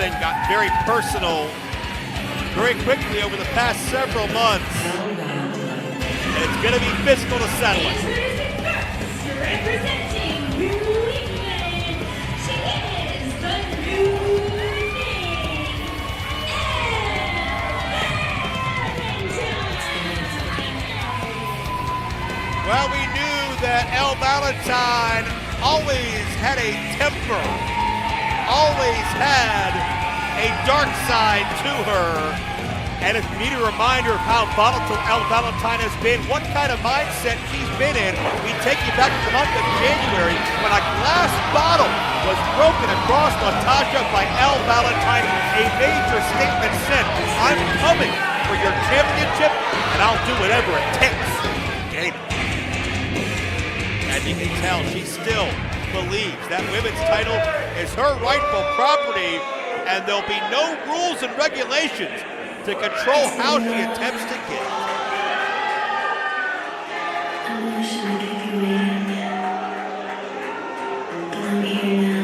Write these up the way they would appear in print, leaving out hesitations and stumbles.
thing got very personal very quickly over the past several months. And it's going to be physical to settle it. Well, we knew that Elle Valentine always had a temper, always had a dark side to her. And if you need a reminder of how volatile Elle Valentine has been, what kind of mindset she's been in, we take you back to the month of January when a glass bottle was broken across Natasha by Elle Valentine. A major statement said, I'm coming for your championship and I'll do whatever it takes to gain it. And you can tell she still believes that women's title is her rightful property and there'll be no rules and regulations to control how she attempts to get it. I'm here now.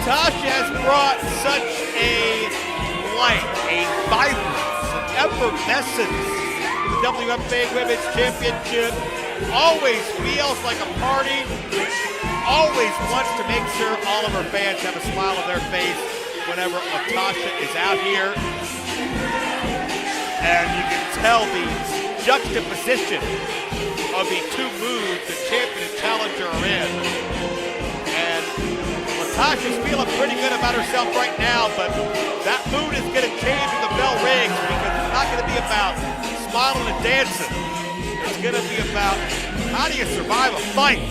Natasha has brought such a light, a vibrance, an effervescence to the WFA Women's Championship. Always feels like a party. Always wants to make sure all of her fans have a smile on their face whenever Natasha is out here. And you can tell the juxtaposition of the two moods the champion and challenger are in. Natasha's feeling pretty good about herself right now, but that mood is going to change when the bell rings because it's not going to be about smiling and dancing. It's going to be about how do you survive a fight.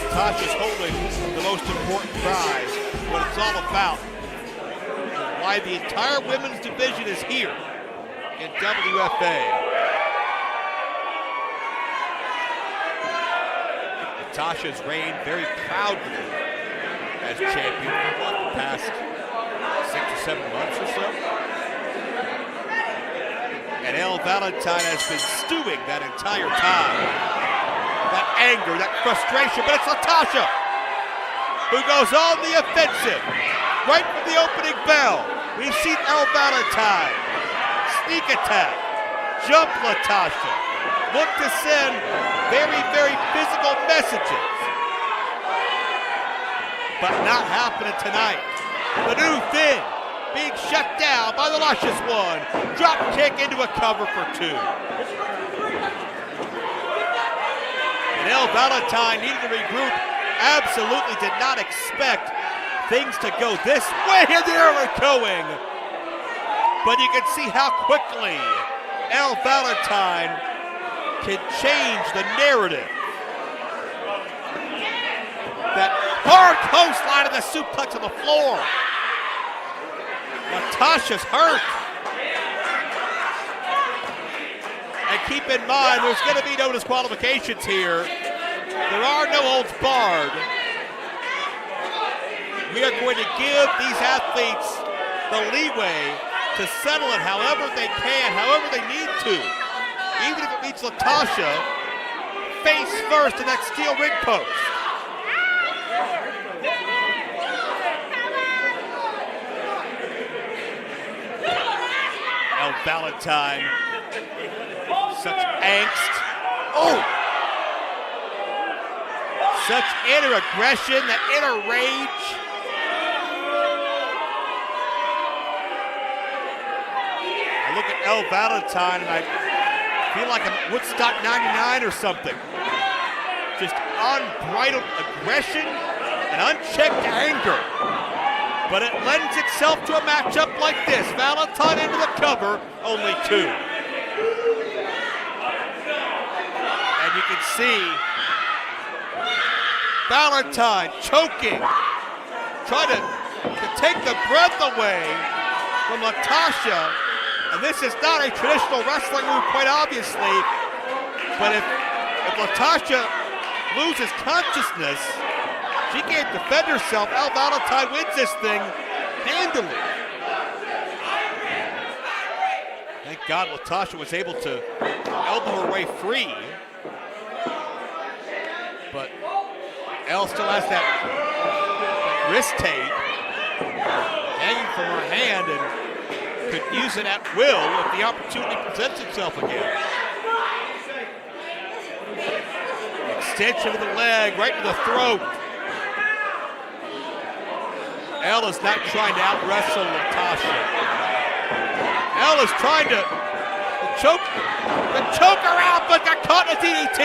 Natasha's holding the most important prize, what it's all about. Why the entire women's division is here in WFA. Natasha's reigned very proudly as champion for the past 6 or 7 months or so. And Elle Valentine has been stewing that entire time. That anger, that frustration, but it's Natasha who goes on the offensive. Right from the opening bell, we've seen Elle Valentine sneak attack, jump Natasha, look to send very, very physical messages. But not happening tonight. The new thing being shut down by the luscious one. Drop kick into a cover for 2. And Elle Valentine needed to regroup. Absolutely did not expect things to go this way. Here they are going. But you can see how quickly Elle Valentine can change the narrative. That hard coastline of the suplex on the floor. Natasha's hurt. And keep in mind, there's going to be no disqualifications here. There are no holds barred. We are going to give these athletes the leeway to settle it however they can, however they need to. Even if it meets Natasha face first in that steel ring post. Elle Valentine, such angst. Oh! Such inner aggression, that inner rage. I look at Elle Valentine and I feel like I'm Woodstock 99 or something. Just unbridled aggression and unchecked anger. But it lends itself to a matchup like this. Valentine into the cover, only 2. And you can see Valentine choking trying to take the breath away from Latasha. And this is not a traditional wrestling move, quite obviously. But if Latasha loses consciousness, she can't defend herself. El Valentine wins this thing handily. Thank God Latasha was able to elbow her way free. But Elle still has that wrist tape hanging from her hand and could use it at will if the opportunity presents itself again. Extension of the leg, right to the throat. Elle is not trying to out-wrestle Latasha. Elle is trying to choke her out, but got caught in a DDT.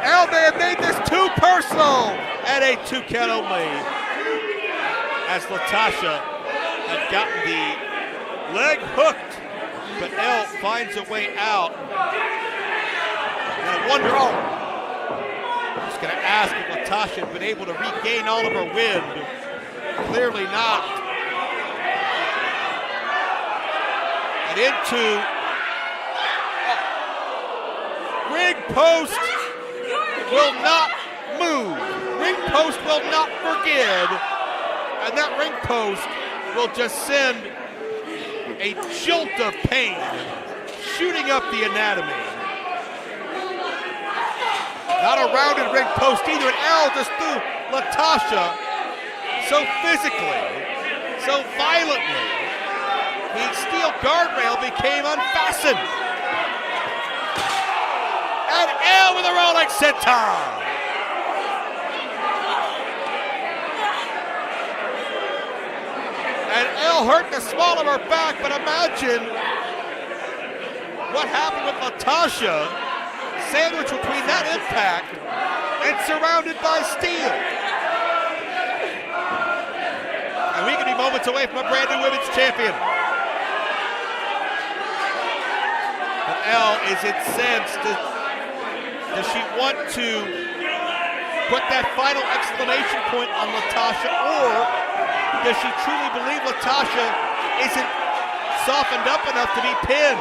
Elle may have made this too personal at a 2 count only, as Latasha had gotten the leg hooked, but Elle finds a way out. And I wonder, I'm just going to ask if Latasha had been able to regain all of her wind. Clearly not. And into ring post will not move. Ring post will not forgive. And that ring post will just send a jolt of pain shooting up the anatomy. Not a rounded ring post either, and Elle just threw Latasha so physically, so violently. The steel guardrail became unfastened. And Elle with a rolling senton. And Elle hurt the small of her back, but imagine what happened with Latasha, sandwiched between that impact and surrounded by steel. And we could be moments away from a brand new women's champion. But Elle is incensed. Does she want to put that final exclamation point on Latasha, or does she truly believe Latasha isn't softened up enough to be pinned?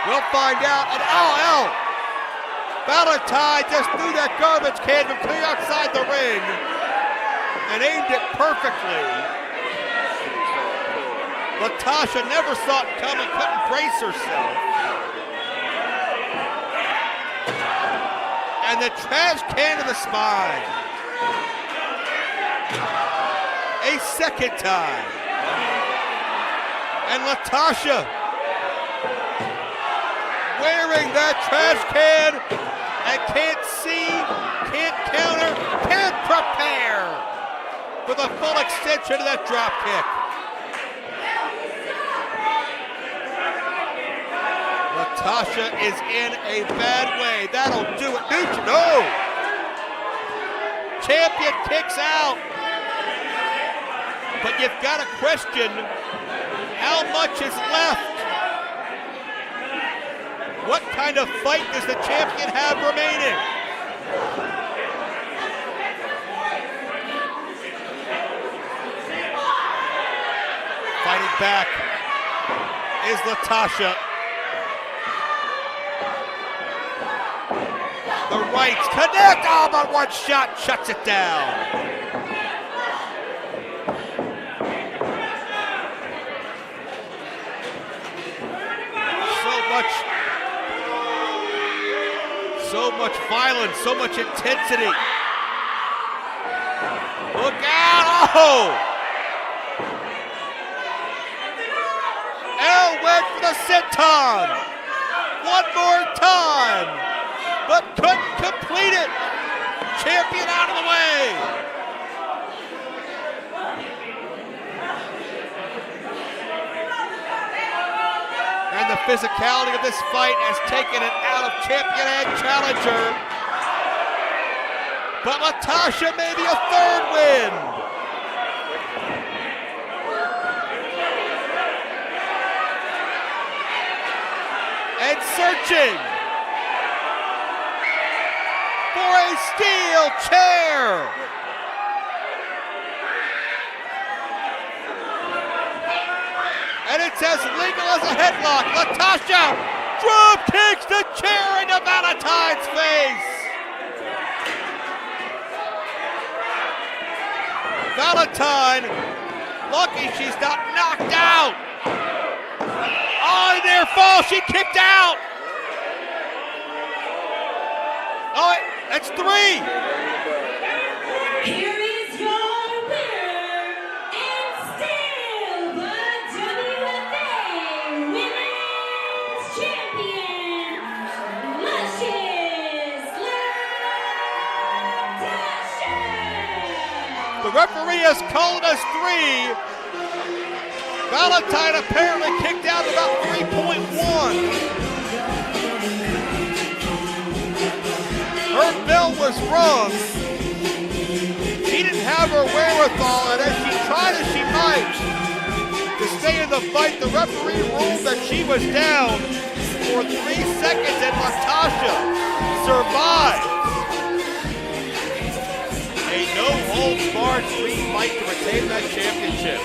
We'll find out. And Elle Valentine just threw that garbage can from clear outside the ring and aimed it perfectly. Latasha never saw it coming, couldn't brace herself. And the trash can to the spine. A second time. And Latasha wearing that trash can and can't see, can't counter, can't prepare for the full extension of that drop kick. Latasha is in a bad way. That'll do it. No! Champion kicks out. But you've got to question how much is left. What kind of fight does the champion have remaining? Fighting back is Latasha. The rights connect, but one shot shuts it down. So much violence, so much intensity. Look out! Oh! Elle went for the senton. One more time, but couldn't complete it. Champion out of the way. And the physicality of this fight has taken it out of champion and challenger. But Latasha may be a third win. And searching for a steel Steel chair. And it's as legal as a headlock. Natasha drop kicks the chair into Valentine's face. Valentine, lucky she's not knocked out. Oh, near fall, she kicked out. Oh, that's 3. Here is your winner, and still the WFA Women's Champion, Luscious Natasha. The referee has called us 3. Valentine apparently kicked out about 3.1. Her bell was rung. She didn't have her wherewithal, and as she tried as she might to stay in the fight, the referee ruled that she was down for 3 seconds, and Natasha survived. A no-holds-barred clean fight to retain that championship.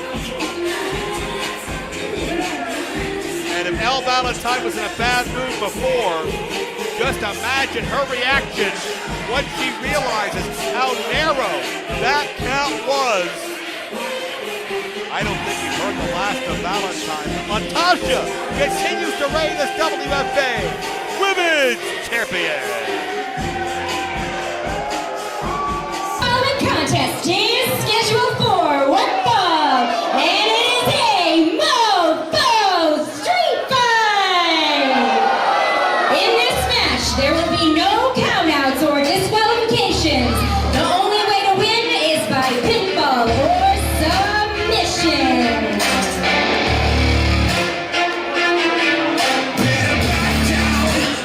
And if Elle Valentine was in a bad mood before, just imagine her reaction once she realizes how narrow that count was. I don't think you've heard the last of Valentine. Natasha continues to reign as WFA Women's Champion. Following contest is scheduled for one fall, and it is a Mofo Street Fight. In this match, there will be no countouts or disqualifications. The only way to win is by pinfall or submission.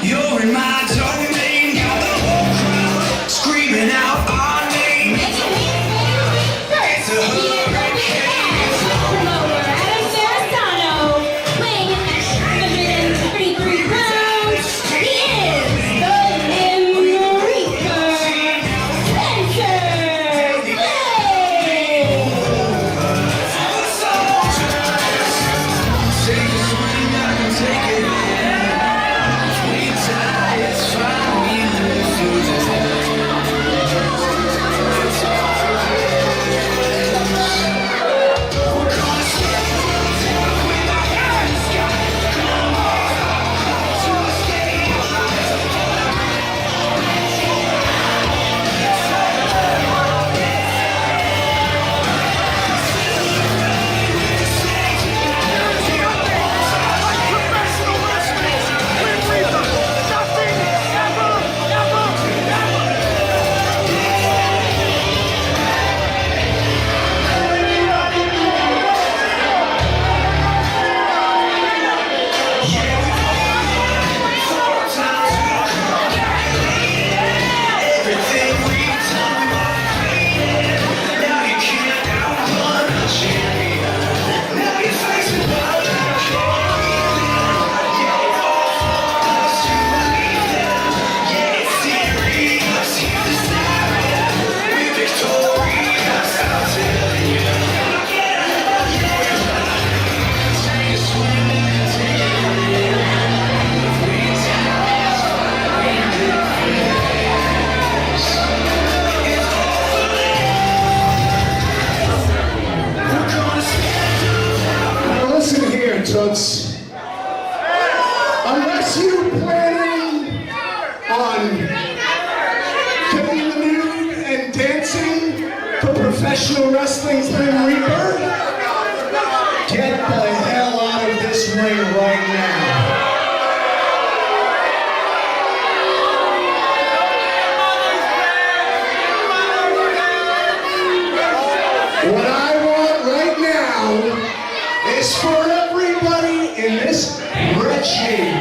You're in my domain, got the whole crowd screaming out our name. First, the match promoter Adam Sarasano, weighing in at 133 pounds. He is the Lim Reaper, Spencer Blade. Take a swing, I can take it in. We die, it's fine, we live through this. We're gonna step with our hands, come on, to escape. Everything we've done, now you can't outrun a champion. Now you're facing what you can't us to believe them. Yeah, it's serious, it's not real. We're victorious, I'll tell you. Take a swing and take it in. If we die, it's fine, we live for this. Now listen here, Toots. Unless you planning on getting the nude and dancing for professional wrestling's Grim Reaper, get the hell out of this ring right now. What I want right now is for everybody in this wretched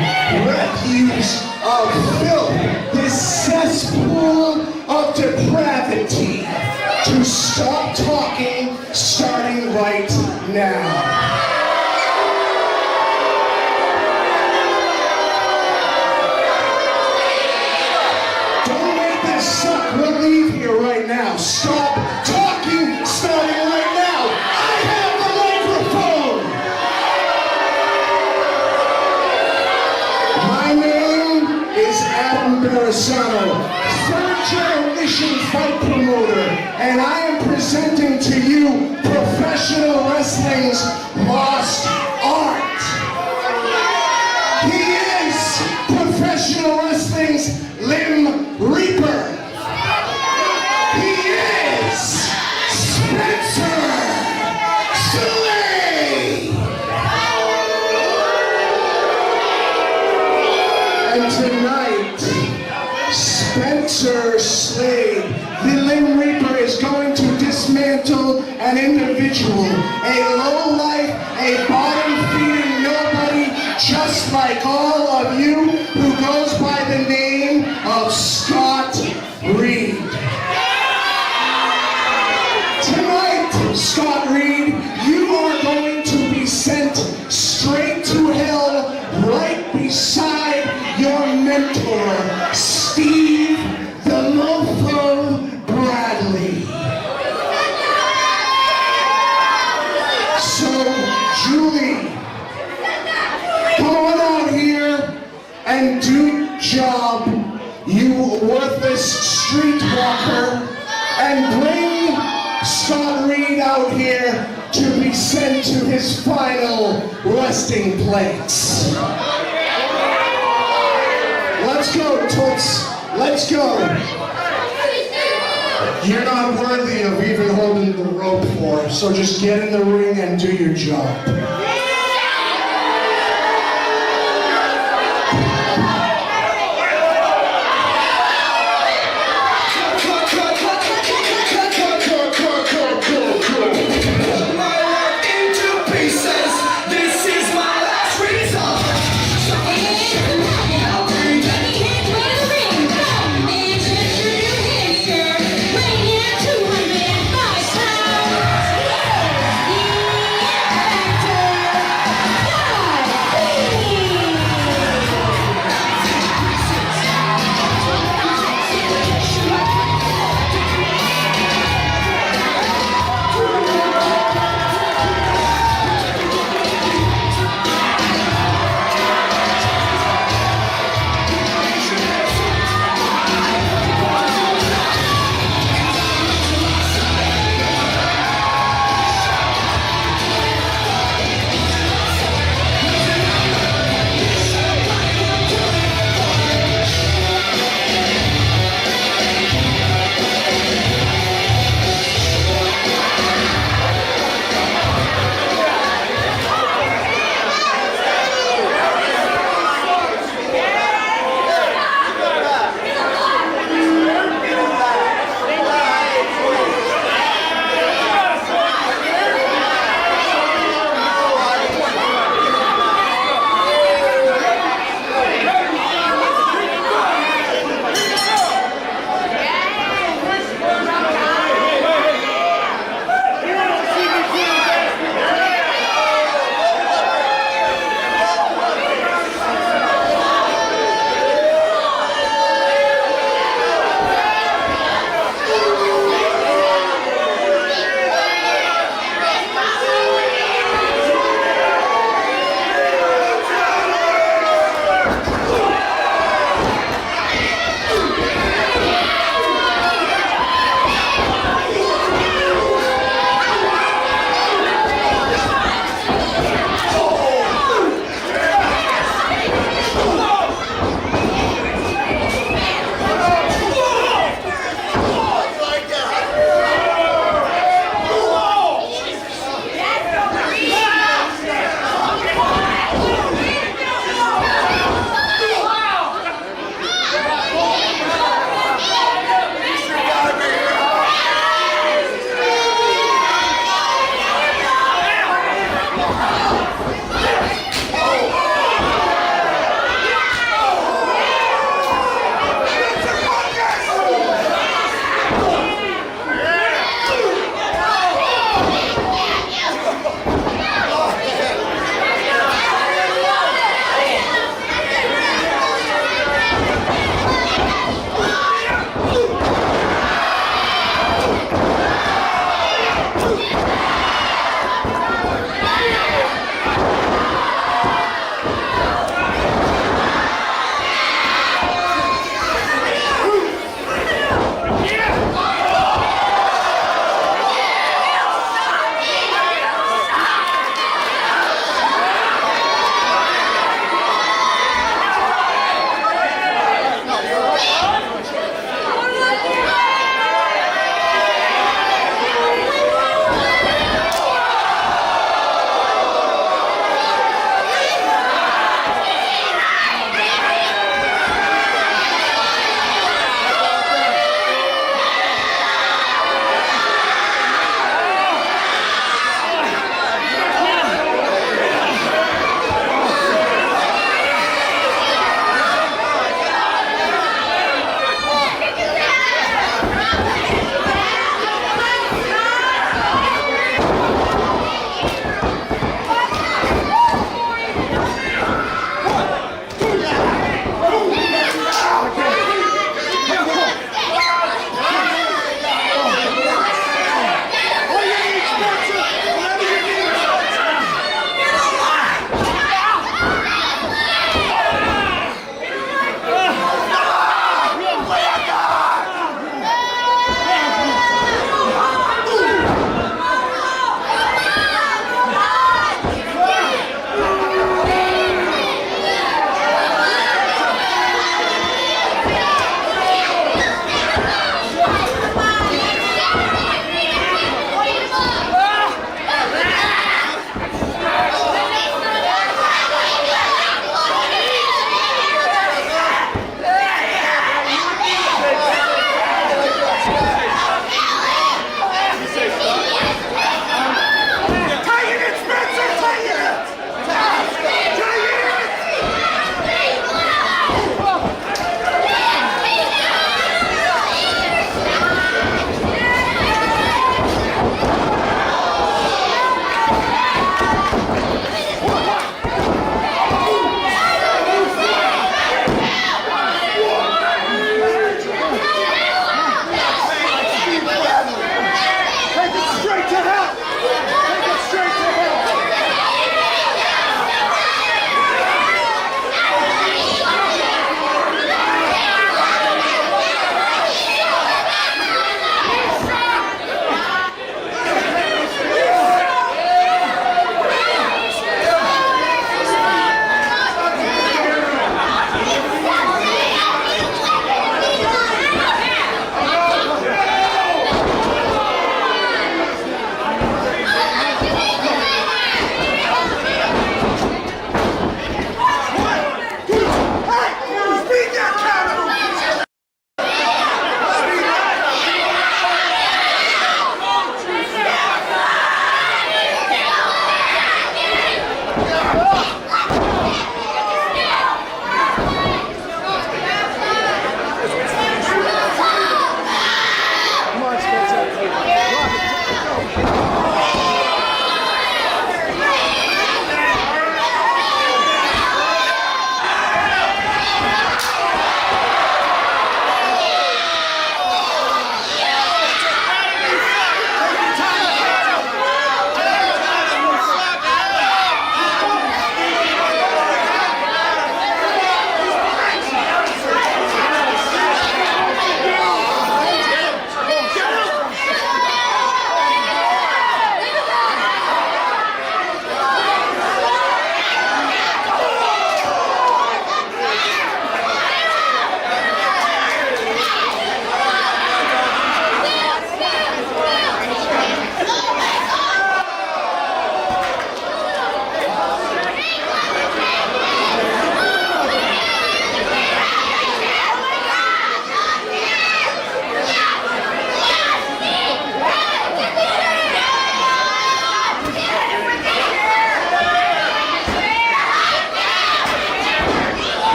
refuse of filth, this cesspool of depravity, to stop talking starting right now. Don't make this suck. We'll leave here you professional wrestling's lost art. He is professional wrestling's Limb Reaper. He is Spencer Slade. And tonight, Spencer Slade, the Limb Reaper, is going to dismantle an individual, a lowlife, a bottom-feeding nobody, just like all of you, who goes by the name of Scott Reed. Tonight, Scott Reed, you are going to be sent straight to hell right beside your mentor, Steve the Mofo Bradley. So, Julie, come on out here and do job, you worthless streetwalker, and bring Scott Reed out here to be sent to his final resting place. Let's go, Toots. Let's go. You're not worthy of even holding the rope for, so just get in the ring and do your job. Factor.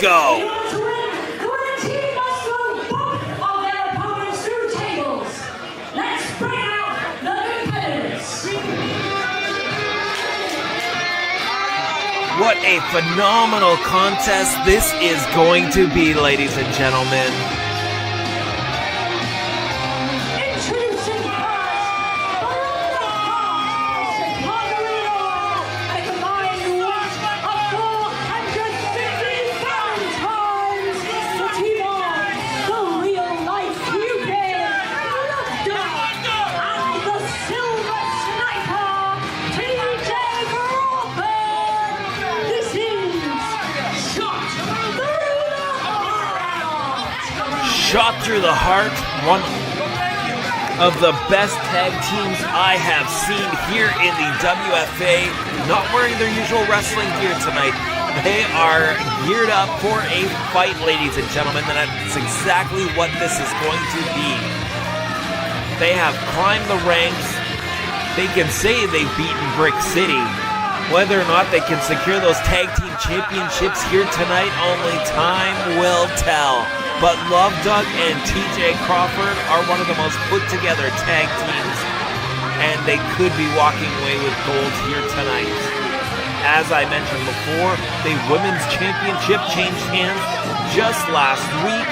go. The team must throw both of their opponents through tables. Let's bring out the competitors. What a phenomenal contest this is going to be, ladies and gentlemen. Introducing first, at a combined weight of 450 pounds. The team of the real-life Cupid, and the Silver Sniper, TJ Crawford. This is Shot Through the Heart. One of the best tag teams I have seen here in the WFA, not wearing their usual wrestling gear tonight. They are geared up for a fight, ladies and gentlemen, and that's exactly what this is going to be. They have climbed the ranks. They can say they've beaten Brick City. Whether or not they can secure those tag team championships here tonight, only time will tell. But Love Doug and TJ Crawford are one of the most put together tag teams, and they could be walking away with gold here tonight. As I mentioned before, the Women's Championship changed hands just last week.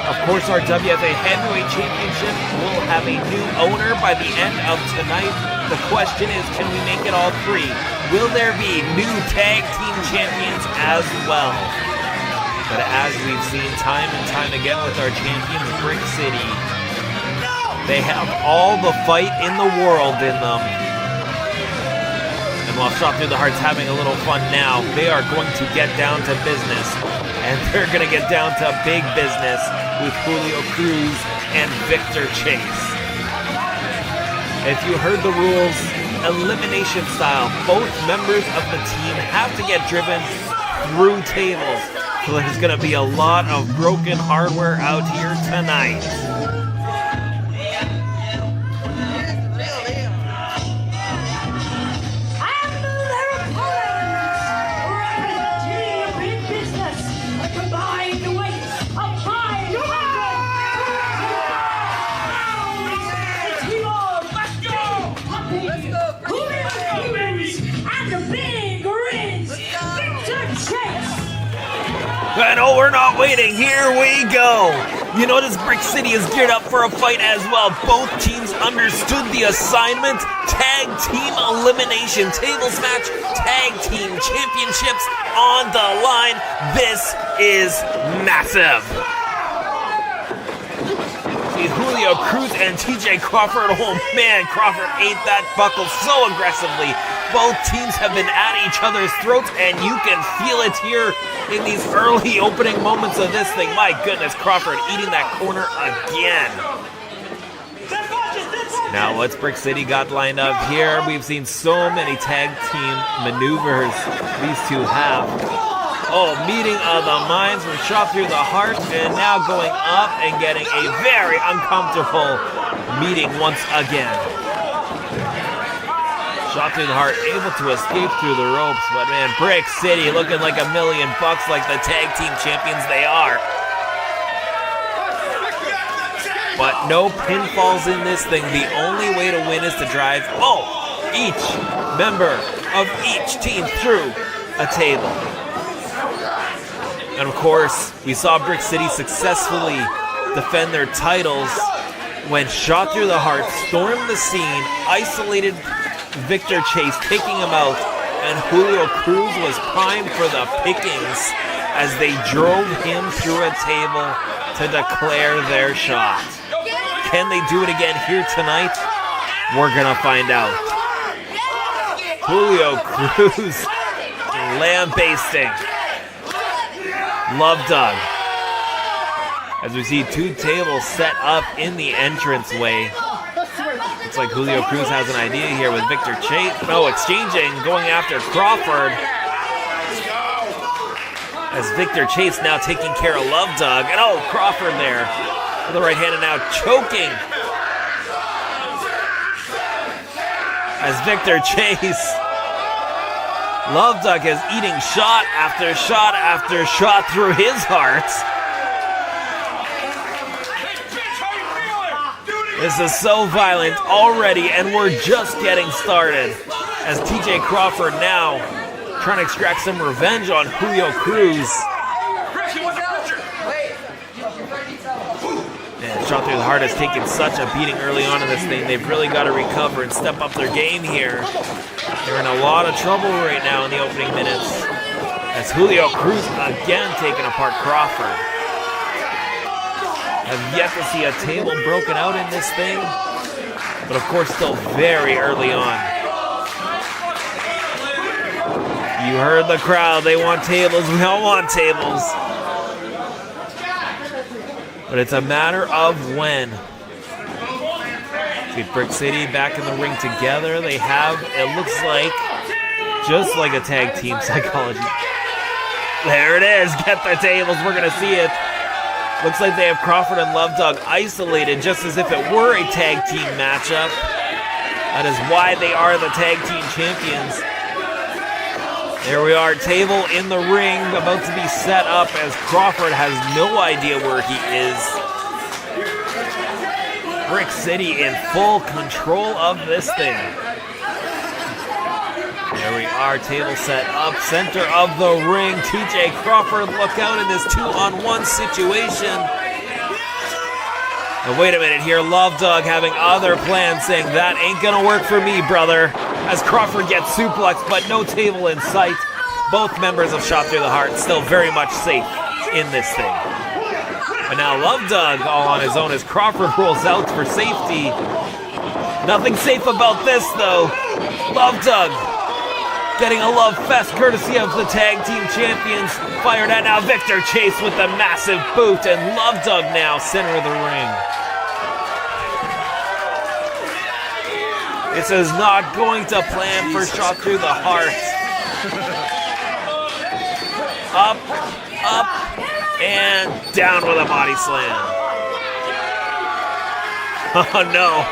Of course, our WFA Heavyweight Championship will have a new owner by the end of tonight. The question is, can we make it all three? Will there be new tag team champions as well? But as we've seen time and time again with our champions, Brick City, they have all the fight in the world in them. And while Shot Through the Heart's having a little fun now, they are going to get down to business. And they're going to get down to big business with Julio Cruz and Victor Chase. If you heard the rules, elimination style, both members of the team have to get driven through tables. So there's going to be a lot of broken hardware out here tonight. And their opponents, representing big business, a combined weight of 500 pounds. The team of Puppy, and the Big Riz, Victor Chase. And oh, we're not waiting. Here we go. You notice Brick City is geared up for a fight as well. Both teams understood the assignment. Tag team elimination, tables match, tag team championships on the line. This is massive. See Julio Cruz and TJ Crawford. Oh man, Crawford ate that buckle so aggressively. Both teams have been at each other's throats, and you can feel it here in these early opening moments of this thing. My goodness, Crawford eating that corner again. Now, what's Brick City got lined up here? We've seen so many tag team maneuvers these two have. Oh, meeting of the minds from Shot Through the Heart, and now going up and getting a very uncomfortable meeting once again. Shot Through the Heart able to escape through the ropes, but man, Brick City looking like $1 million like the tag team champions they are. But no pinfalls in this thing. The only way to win is to drive each member of each team through a table. And of course, we saw Brick City successfully defend their titles when Shot Through the Heart stormed the scene, isolated Victor Chase, taking him out, and Julio Cruz was primed for the pickings as they drove him through a table to declare their shot. Can they do it again here tonight? We're gonna find out. Julio Cruz lambasting Love Doug as we see two tables set up in the entranceway. Looks like Julio Cruz has an idea here with Victor Chase. Exchanging, going after Crawford. As Victor Chase now taking care of Love Doug. And Crawford there with the right hand and now choking. As Victor Chase Love Duck is eating shot after shot after shot through his heart. This is so violent already, and we're just getting started. As TJ Crawford now trying to extract some revenge on Julio Cruz. Man, Shot Through the Heart has taken such a beating early on in this thing. They've really got to recover and step up their game here. They're in a lot of trouble right now in the opening minutes. As Julio Cruz again taking apart Crawford. Have yet to see a table broken out in this thing, but of course still very early on. You heard the crowd, they want tables, we all want tables. But it's a matter of when. See Brick City back in the ring together. They have, it looks like, just like a tag team psychology. There it is, get the tables, we're gonna see it. Looks like they have Crawford and Love Dog isolated just as if it were a tag team matchup. That is why they are the tag team champions. There we are, table in the ring, about to be set up as Crawford has no idea where he is. Brick City in full control of this thing. There we are, table set up, center of the ring. TJ Crawford, look out in this 2-on-1 situation. And wait a minute here, Love Dog having other plans, saying that ain't gonna work for me, brother. As Crawford gets suplexed, but no table in sight. Both members of Shot Through the Heart still very much safe in this thing. But now Love Dog all on his own as Crawford rolls out for safety. Nothing safe about this though. Love Dog getting a love fest courtesy of the tag team champions. Fired at now, Victor Chase with the massive boot, and Love Dog now center of the ring. This is not going to plan for Shot Through the Heart. Up, and down with a body slam. Oh no.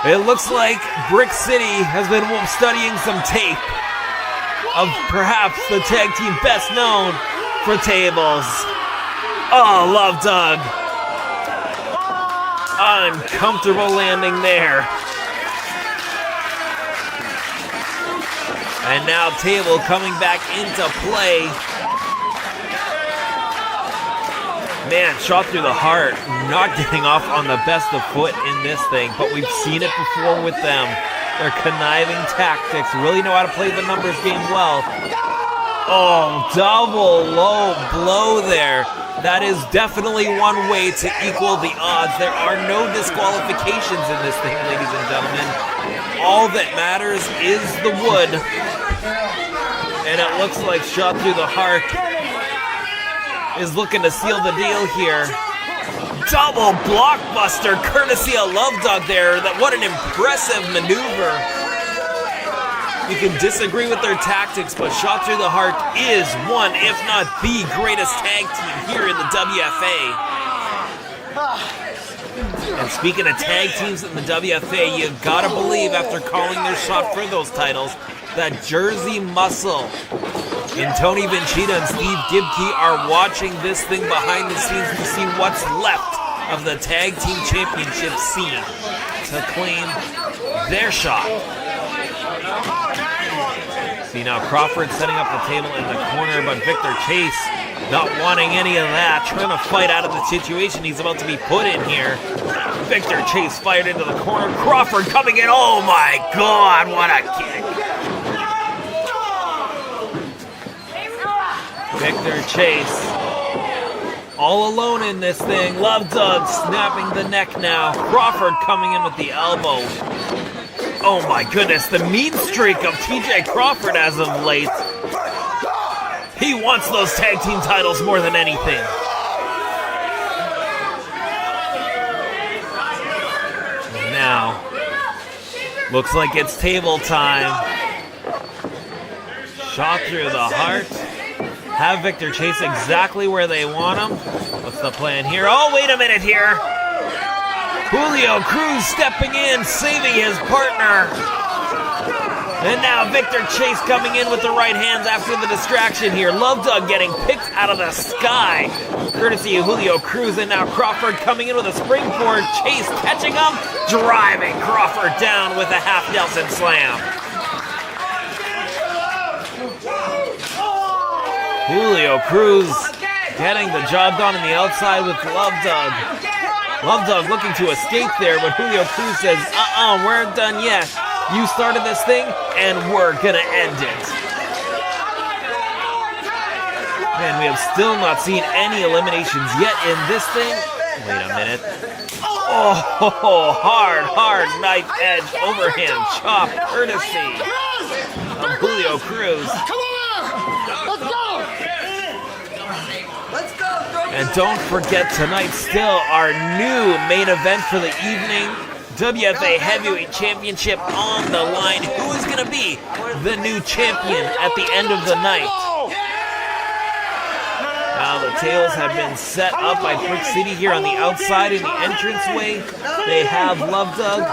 It looks like Brick City has been studying some tape of perhaps the tag team best known for tables. Oh, Love Dog. Uncomfortable landing there. And now table coming back into play. Man, Shot Through the Heart not getting off on the best of foot in this thing, but we've seen it before with them. Their conniving tactics, really know how to play the numbers game well. Oh, double low blow there. That is definitely one way to equal the odds. There are no disqualifications in this thing, ladies and gentlemen. All that matters is the wood. And it looks like Shot Through the Heart is looking to seal the deal here. Double blockbuster courtesy of Love Dog there. What an impressive maneuver. You can disagree with their tactics, but Shot Through the Heart is one, if not the greatest tag team here in the WFA. And speaking of tag teams in the WFA, you've got to believe after calling their shot for those titles, that Jersey Muscle and Tony Vincita and Steve Dibkey are watching this thing behind the scenes to see what's left of the tag team championship scene to claim their shot. See now Crawford setting up the table in the corner, but Victor Chase not wanting any of that, trying to fight out of the situation he's about to be put in here. Victor Chase fired into the corner. Crawford coming in. Oh my God, what a kick. Victor Chase all alone in this thing. Love Dog snapping the neck now. Crawford coming in with the elbow. Oh my goodness, the mean streak of TJ Crawford as of late. He wants those tag team titles more than anything. Now, looks like it's table time. Shot Through the Heart. Have Victor Chase exactly where they want him. What's the plan here? Oh, wait a minute here. Julio Cruz stepping in, saving his partner. And now Victor Chase coming in with the right hands after the distraction here. Love Dog getting picked out of the sky, courtesy of Julio Cruz. And now Crawford coming in with a springboard. Chase catching him, driving Crawford down with a half Nelson slam. Julio Cruz getting the job done on the outside with Love Dog. Love Dog looking to escape there, but Julio Cruz says, we're not done yet. You started this thing, and we're gonna end it. Man, we have still not seen any eliminations yet in this thing. Wait a minute. Oh, hard knife edge overhand chop, courtesy of Julio Cruz. And don't forget tonight, still our new main event for the evening. WFA Heavyweight Championship on the line. Who is going to be the new champion at the end of the night? Now the tables have been set up by Brick City here on the outside in the entranceway. They have Love Dog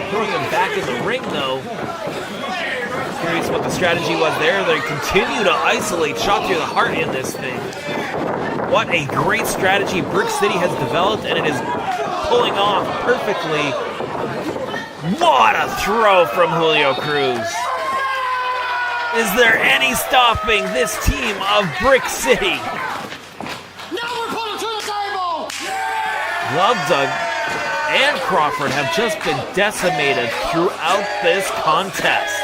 putting him back in the ring though. Curious what the strategy was there. They continue to isolate shot through the heart in this thing. What a great strategy Brick City has developed, and it is pulling off perfectly. What a throw from Julio Cruz. Is there any stopping this team of Brick City? Now we're putting to the table! Love Dog and Crawford have just been decimated throughout this contest.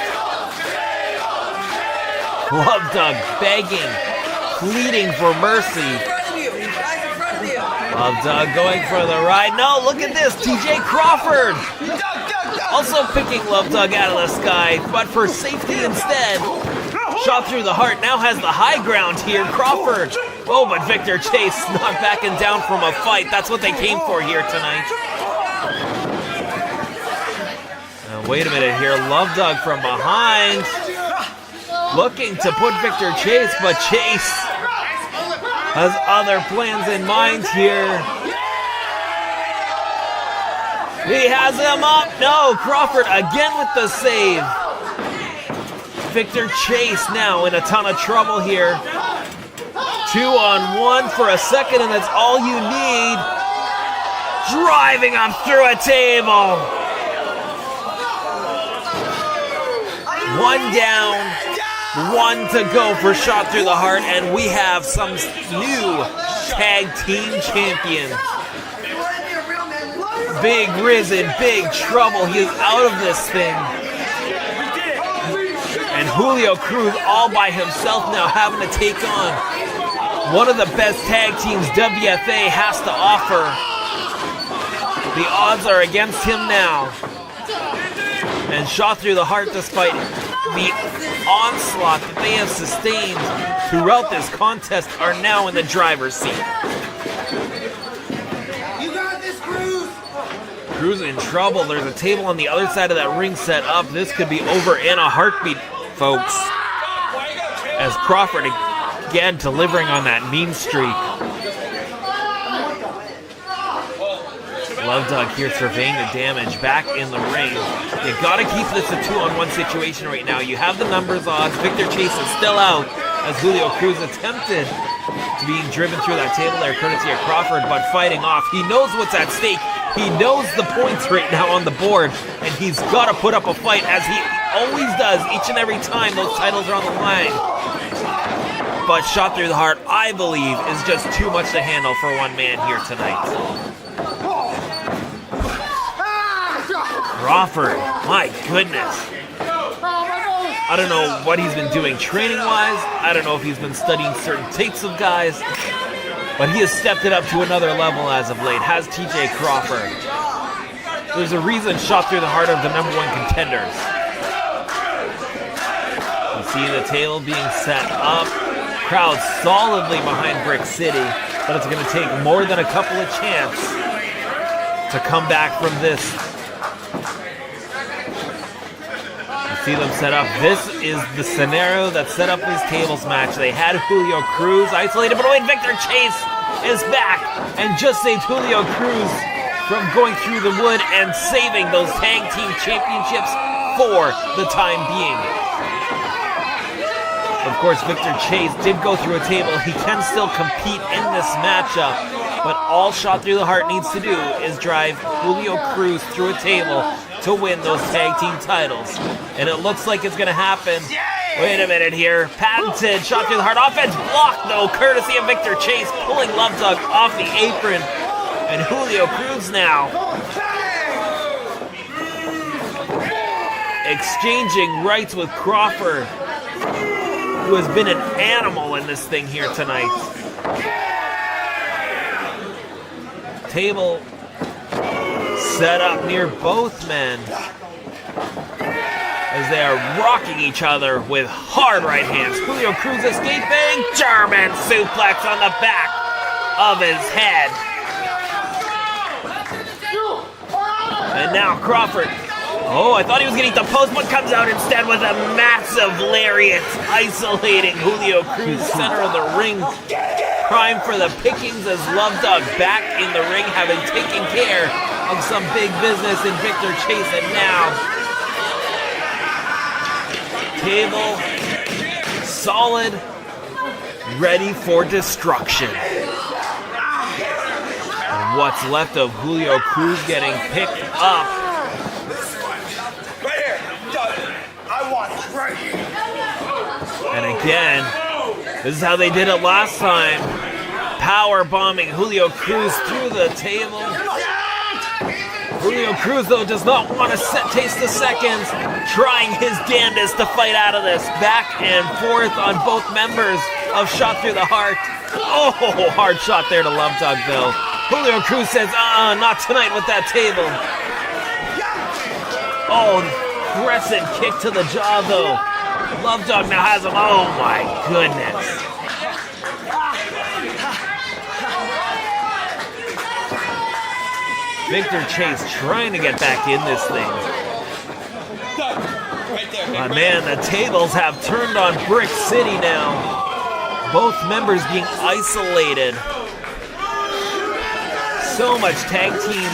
Love Dog begging, pleading for mercy. Love Dog going for the ride. No, look at this, TJ Crawford. Also picking Love Dog out of the sky, but for safety instead. Shot through the heart, now has the high ground here, Crawford. Oh, but Victor Chase not backing down from a fight. That's what they came for here tonight. Now, wait a minute here, Love Dog from behind. Looking to put Victor Chase, but Chase has other plans in mind here. He has him up. No, Crawford again with the save. Victor Chase now in a ton of trouble here. 2-on-1 for a second, and that's all you need. Driving him through a table. One down. One to go for shot through the heart, and we have some new tag team champion. Big Riz in big trouble. He is out of this thing. And Julio Cruz all by himself now having to take on one of the best tag teams WFA has to offer. The odds are against him now. And shot through the heart despite the onslaught that they have sustained throughout this contest are now in the driver's seat. You got this, Cruz! Cruz in trouble. There's a table on the other side of that ring set up. This could be over in a heartbeat, folks. As Crawford again delivering on that mean streak. Love Dog here surveying the damage back in the ring. You gotta keep this a 2-on-1 situation right now. You have the numbers odds. Victor Chase is still out as Julio Cruz attempted to being driven through that table there courtesy of Crawford, but fighting off. He knows what's at stake. He knows the points right now on the board, and he's gotta put up a fight as he always does each and every time those titles are on the line. But shot through the heart, I believe, is just too much to handle for one man here tonight. Crawford, my goodness. I don't know what he's been doing training-wise. I don't know if he's been studying certain takes of guys. But he has stepped it up to another level as of late, has TJ Crawford. There's a reason shot through the heart of the #1 contenders. You see the table being set up. Crowd solidly behind Brick City. But it's going to take more than a couple of champs to come back from this. See them set up. This is the scenario that set up this tables match. They had Julio Cruz isolated, but wait, Victor Chase is back and just saved Julio Cruz from going through the wood and saving those tag team championships for the time being. Of course, Victor Chase did go through a table. He can still compete in this matchup, but all Shot Through the Heart needs to do is drive Julio Cruz through a table to win those tag team titles. And it looks like it's going to happen. Wait a minute here. Patented Shot Through the Heart offense blocked, though, courtesy of Victor Chase, pulling Love Dog off the apron. And Julio Cruz now exchanging rights with Crawford, who has been an animal in this thing here tonight. Table set up near both men as they are rocking each other with hard right hands. Julio Cruz escaping. German suplex on the back of his head. And now Crawford. Oh, I thought he was going to eat the post, but comes out instead with a massive lariat, isolating Julio Cruz center of the ring. Prime for the pickings as Love Dog back in the ring, having taken care of some big business in Victor Chase. And now, table solid, ready for destruction. And what's left of Julio Cruz getting picked up. And again, this is how they did it last time. Power bombing Julio Cruz through the table. Julio Cruz, though, does not want to taste the seconds. Trying his damnedest to fight out of this. Back and forth on both members of Shot Through the Heart. Oh, hard shot there to Love Dog, though. Julio Cruz says, not tonight with that table. Oh, crescent kick to the jaw, though. Love Dog now has him. Oh, my goodness. Victor Chase trying to get back in this thing. But man, the tables have turned on Brick City now. Both members being isolated. So much tag team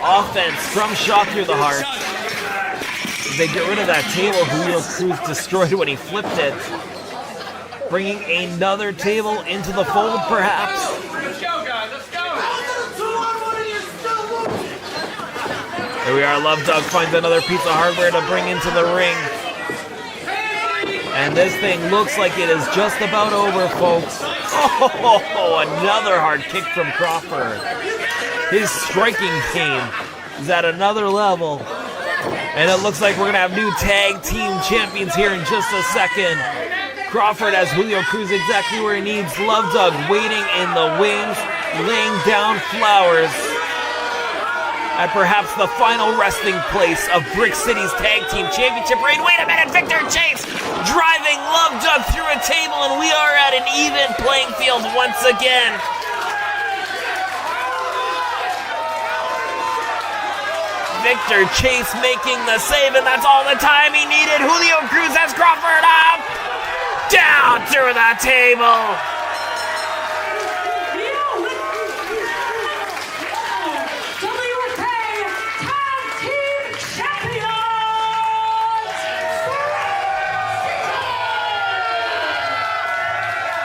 offense from Shot Through the Heart. They get rid of that table Julio Cruz destroyed when he flipped it. Bringing another table into the fold, perhaps. Let's go, guys. Let's go. Here we are. Love Dog finds another piece of hardware to bring into the ring. And this thing looks like it is just about over, folks. Oh, another hard kick from Crawford. His striking game is at another level. And it looks like we're going to have new tag team champions here in just a second. Crawford has Julio Cruz exactly where he needs. Love Dog waiting in the wings, laying down flowers at perhaps the final resting place of Brick City's Tag Team Championship reign. Wait a minute, Victor Chase driving Love Dog through a table, and we are at an even playing field once again. Victor Chase making the save, and that's all the time he needed. Julio Cruz has Crawford up, down through the table.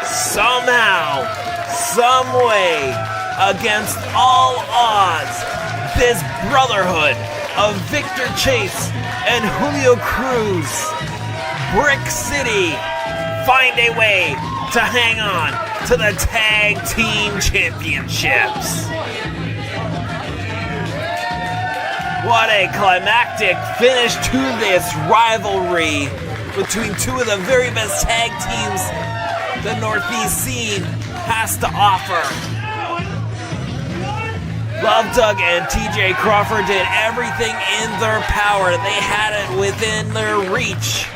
Somehow, some way, against all odds, this brotherhood of Victor Chase and Julio Cruz, Brick City, find a way to hang on to the Tag Team Championships. What a climactic finish to this rivalry between two of the very best tag teams the Northeast scene has to offer. Love Dog and TJ Crawford did everything in their power. They had it within their reach.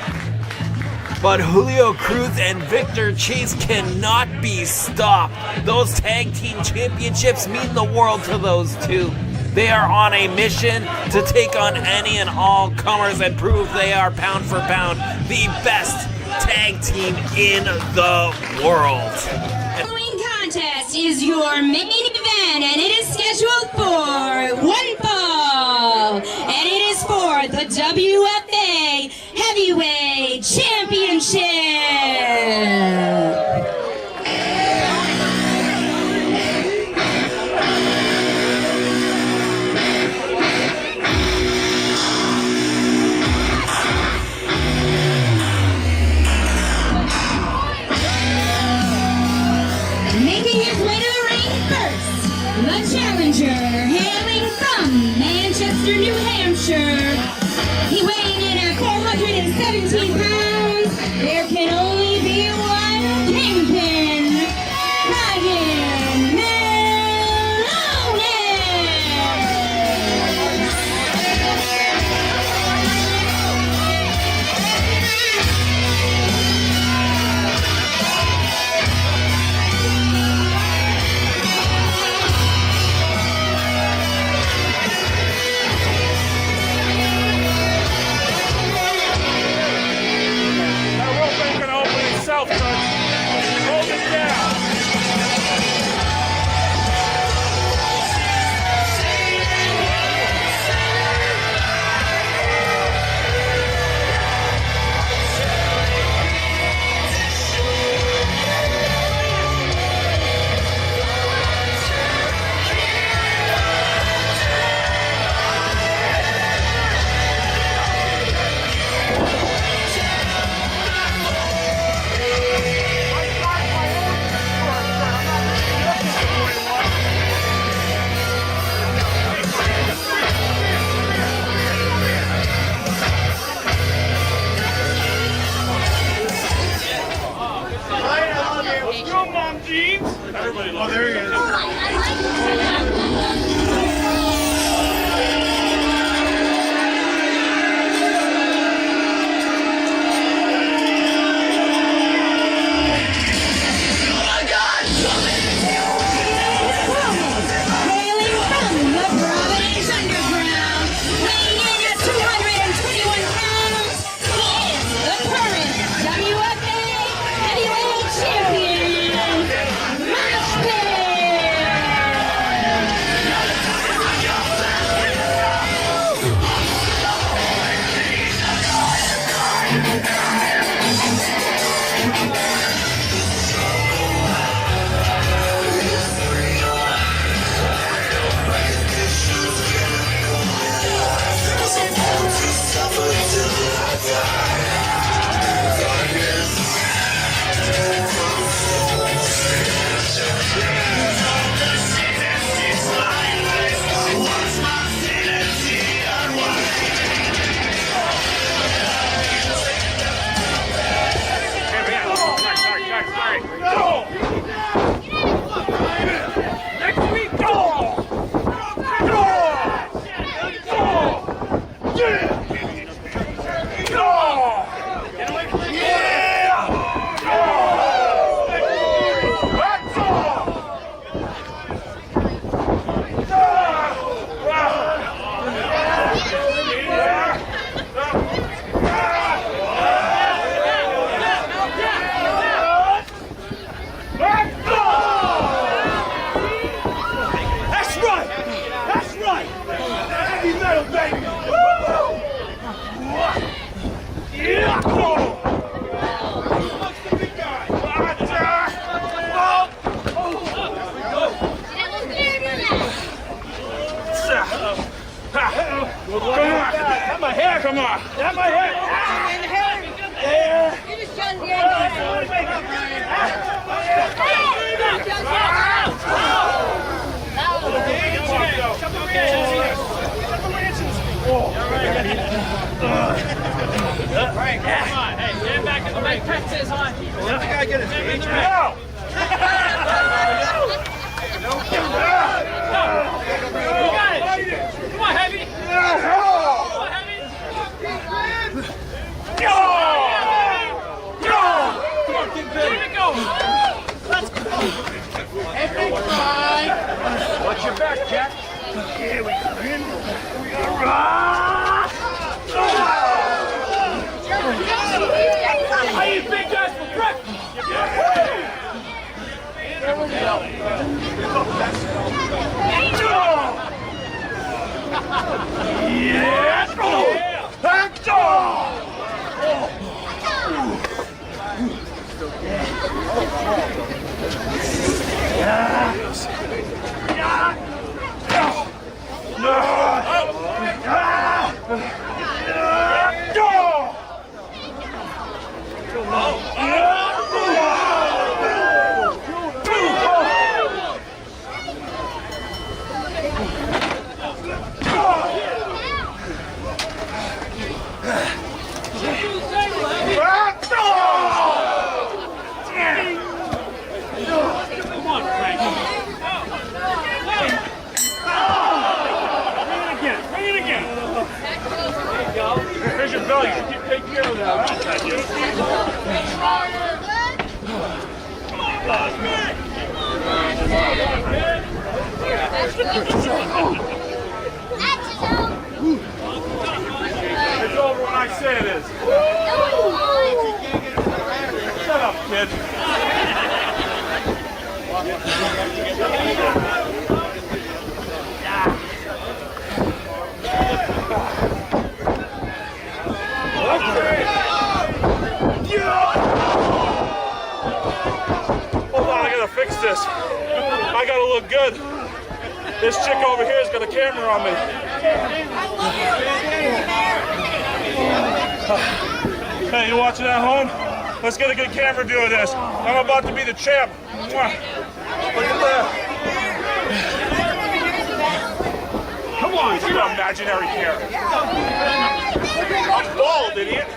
But Julio Cruz and Victor Chase cannot be stopped. Those tag team championships mean the world to those two. They are on a mission to take on any and all comers and prove they are pound for pound the best tag team in the world. The following contest is your main event, and it is scheduled for one fall, and it is for for the WFA Heavyweight Championship. Making his way to the ring first, the challenger, hailing from Manchester, New Hampshire. He weighing in at 417 pounds. There can only be one kingpin, Ryan Maloney. Oh, there he is. Hailing from the Providence Underground, weighing in at 221 pounds, he is the current WFA Heavyweight Champion, Mosh Pit. Come on. That's my hair. Yeah. You just trying to get Frank, come on. Hey, get back in the ring. Practice on. Let the guy get his feet. No. You got it. Come on, Heavy. Come on, Heavy. Come on, keep it going. Let's go. Watch your back, Jack. Here we go. I eat big guys for breakfast. There we go. Yeah. Bill, you keep taking care of that. It's over when I say it is. Shut up, kid. Hold on, I gotta fix this. I gotta look good. This chick over here has got a camera on me. Hey, you watching at home? Let's get a good camera view of this. I'm about to be the champ. Mwah. Look at that. Come on, you're an imaginary hair. I'm bald, idiot.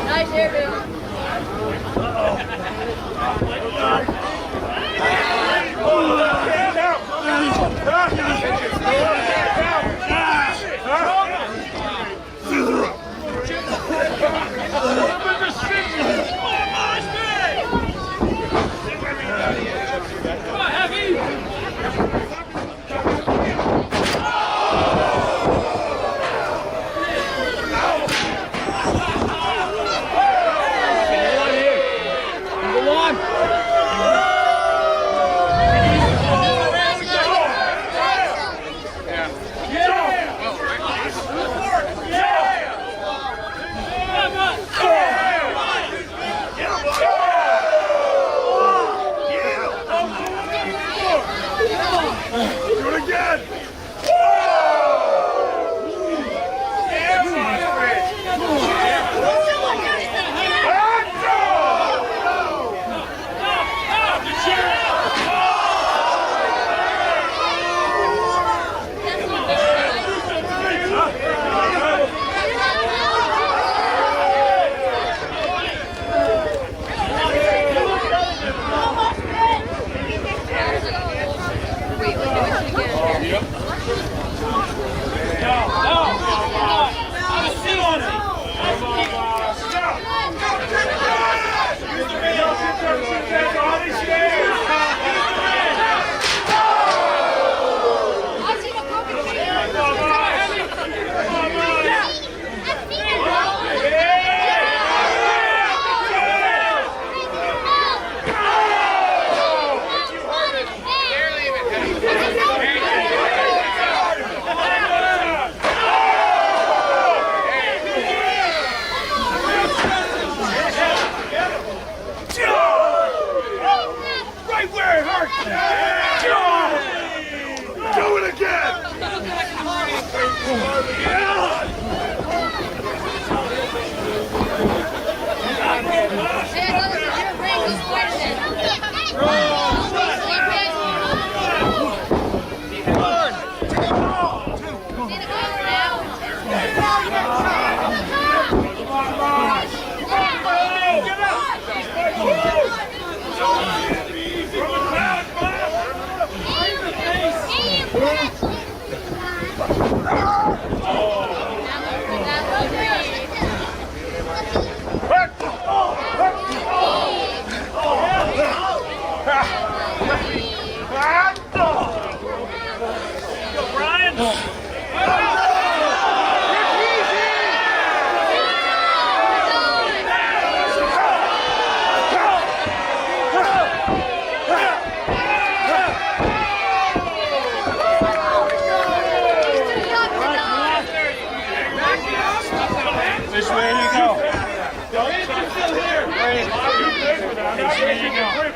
Nice hair, Bill.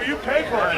You pay for it.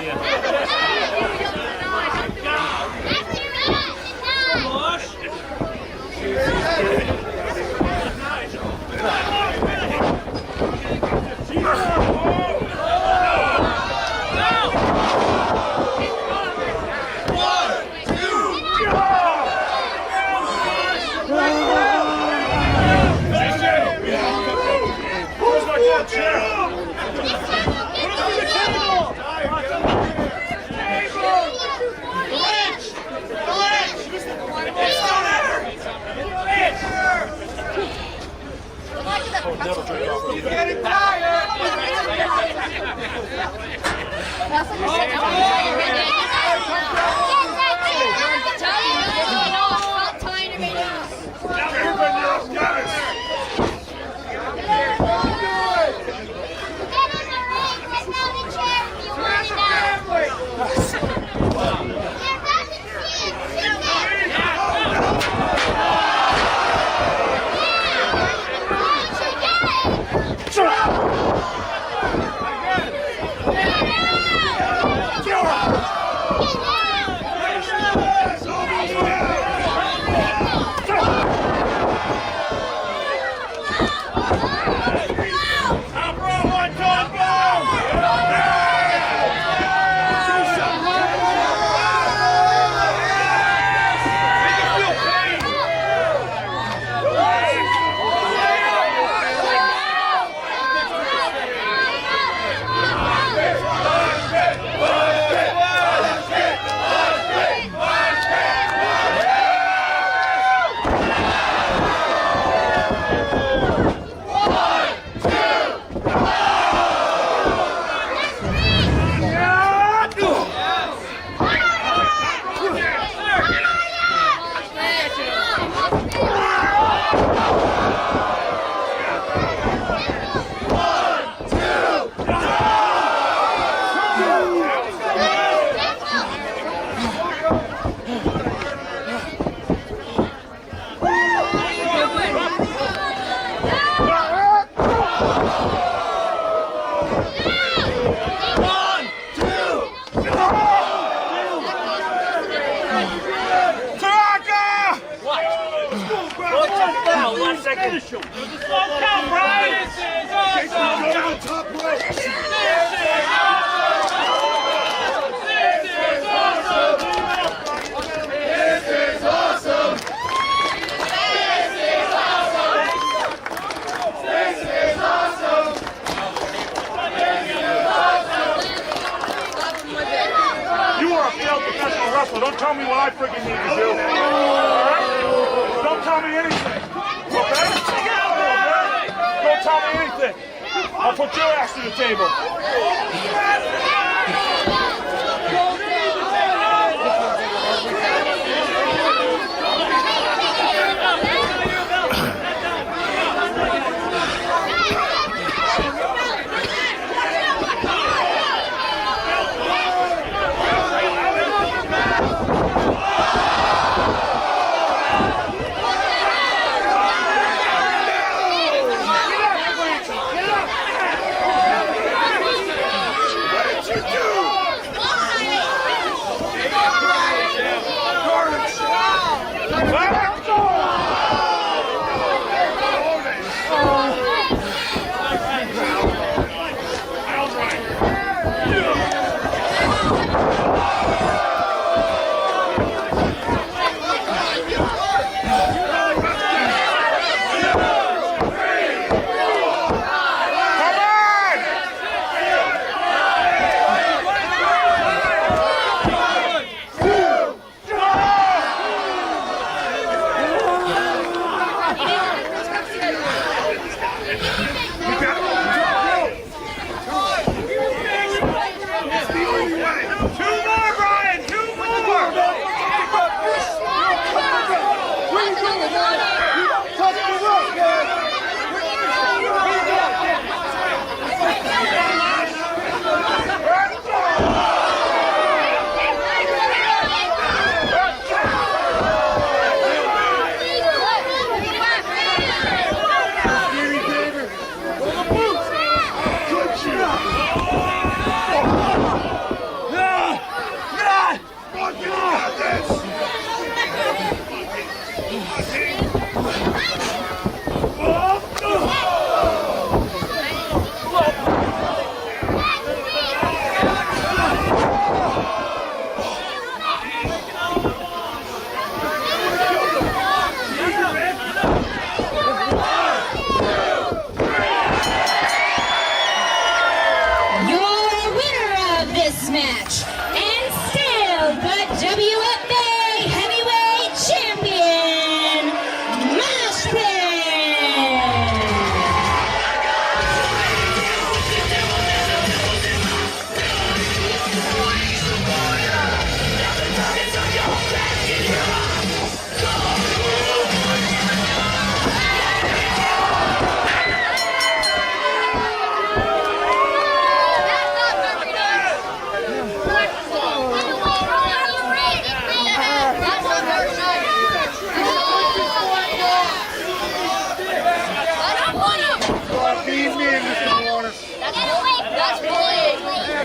Don't tell me what I freaking need to do. Alright? Don't tell me anything. Okay? Don't tell me anything. I'll put your ass to the table.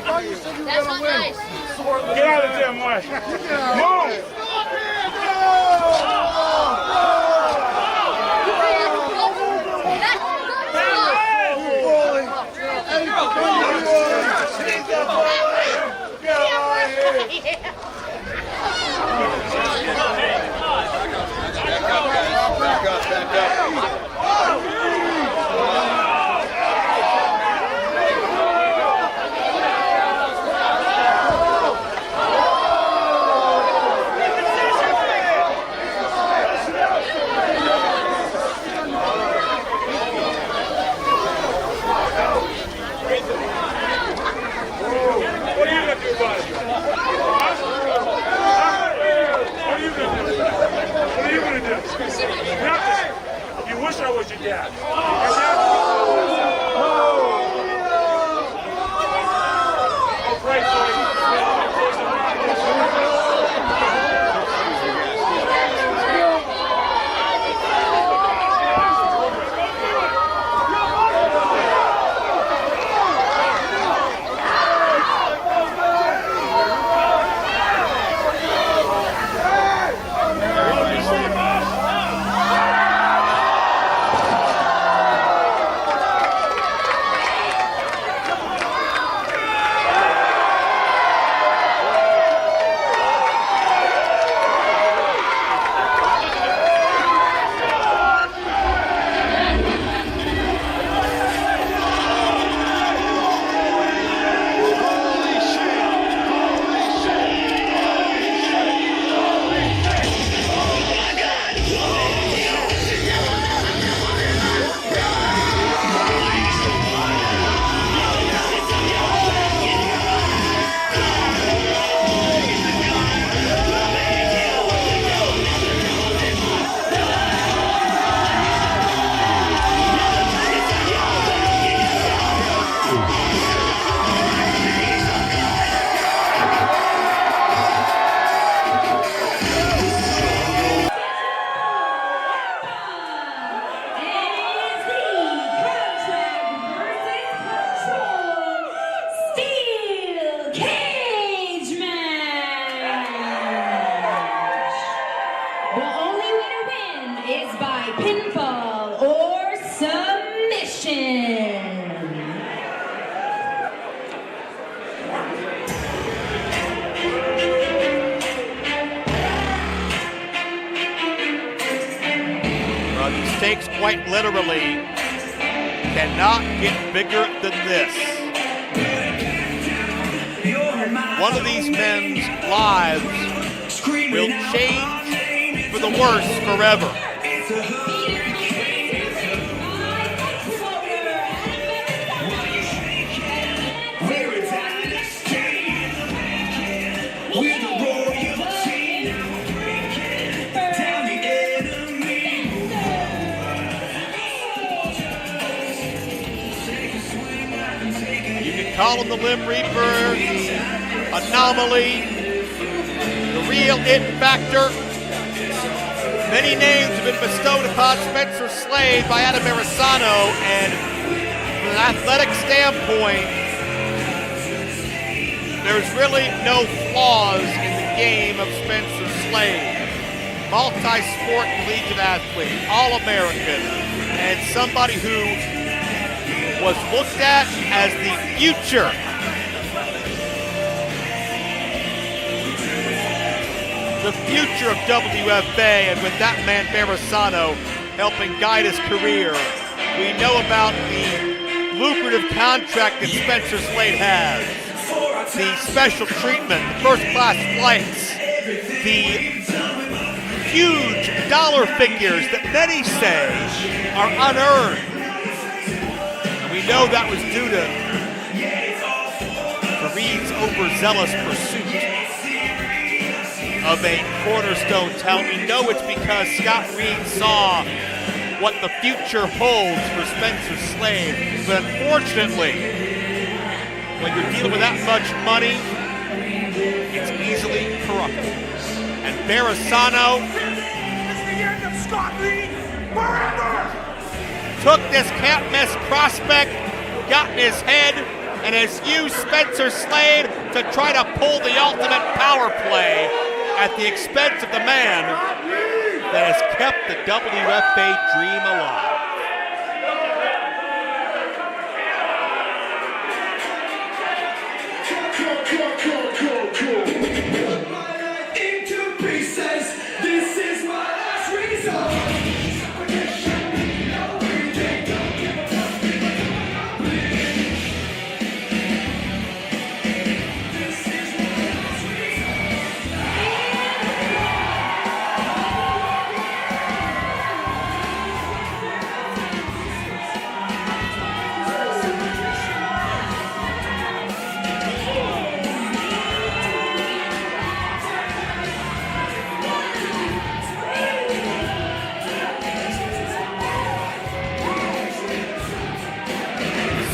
That's not nice. Get out of the damn way. Move. What are you gonna do about it? What are you gonna do? What are you gonna do? Nothing. You wish I was your dad. Your dad. Oh, great, buddy. Pinfall or submission. The stakes quite literally cannot get bigger than this. One of these men's lives will change for the worse forever. Call him the Limb Reaper, the anomaly, the real it factor. Many names have been bestowed upon Spencer Slade by Adam Marisano, and from an athletic standpoint, there's really no flaws in the game of Spencer Slade. Multi-sport collegiate athlete, All-American, and somebody who was looked at as the future. The future of WFA, and with that man Marisano helping guide his career, we know about the lucrative contract that Spencer Slade has, the special treatment, the first-class flights, the huge dollar figures that many say are unearned. We know that was due to Reed's overzealous pursuit of a cornerstone talent. We know it's because Scott Reed saw what the future holds for Spencer Slade. But unfortunately, when you're dealing with that much money, it's easily corrupted. And Marisano took this can't-miss prospect, got in his head, and has used Spencer Slade to try to pull the ultimate power play at the expense of the man that has kept the WFA dream alive. Into pieces, this is my last resort.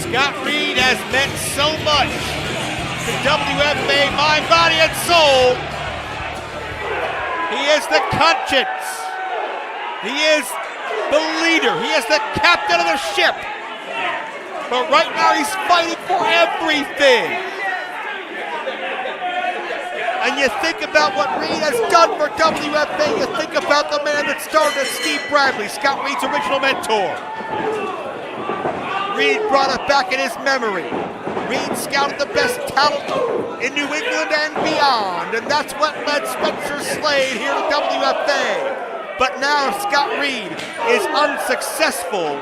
Scott Reed has meant so much to WFA, mind, body, and soul. He is the conscience. He is the leader. He is the captain of the ship. But right now he's fighting for everything. And you think about what Reed has done for WFA, you think about the man that started as Steve Bradley, Scott Reed's original mentor. Reed brought it back in his memory. Reed scouted the best talent in New England and beyond, and that's what led Spencer Slade here to WFA. But now Scott Reed is unsuccessful.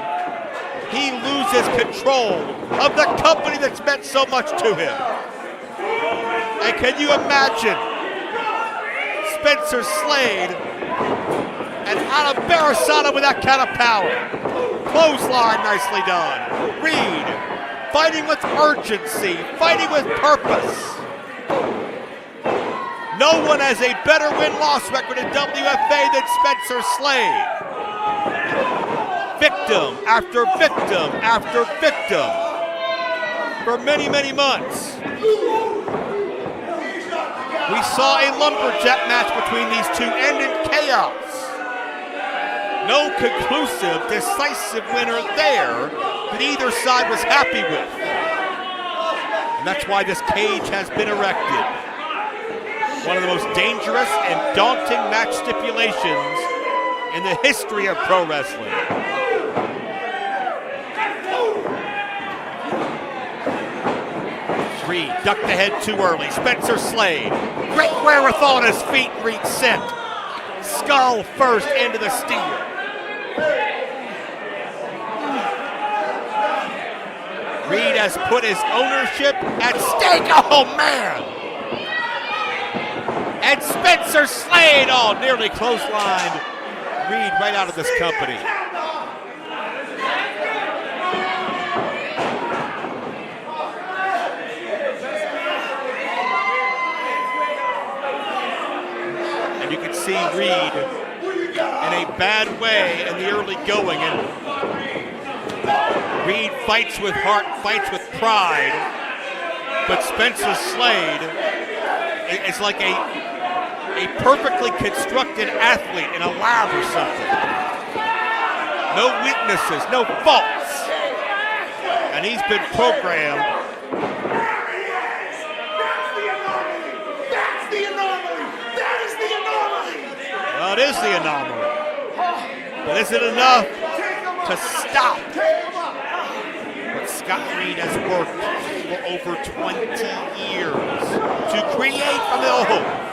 He loses control of the company that's meant so much to him. And can you imagine Spencer Slade and Adam Barasano with that kind of power? Clothesline, nicely done. Reed fighting with urgency, fighting with purpose. No one has a better win-loss record in WFA than Spencer Slade. Victim after victim after victim for many, many months. We saw a lumberjack match between these two end in chaos. No conclusive, decisive winner there that either side was happy with. And that's why this cage has been erected. One of the most dangerous and daunting match stipulations in the history of pro wrestling. Reed ducked the head too early. Spencer Slade, great wherewithal on his feet, Reed sent. Skull first into the steel. Reed has put his ownership at stake. Oh, man! And Spencer Slade, oh, nearly clotheslined Reed right out of this company. And you can see Reed in a bad way in the early going, and Reed fights with heart, fights with pride, but Spencer Slade is like a perfectly constructed athlete in a lab or something. No weaknesses, no faults. And he's been programmed. That's the anomaly! That is the anomaly! Well, it is the anomaly. But is it enough to stop what Scott Reed has worked for over 20 years to create from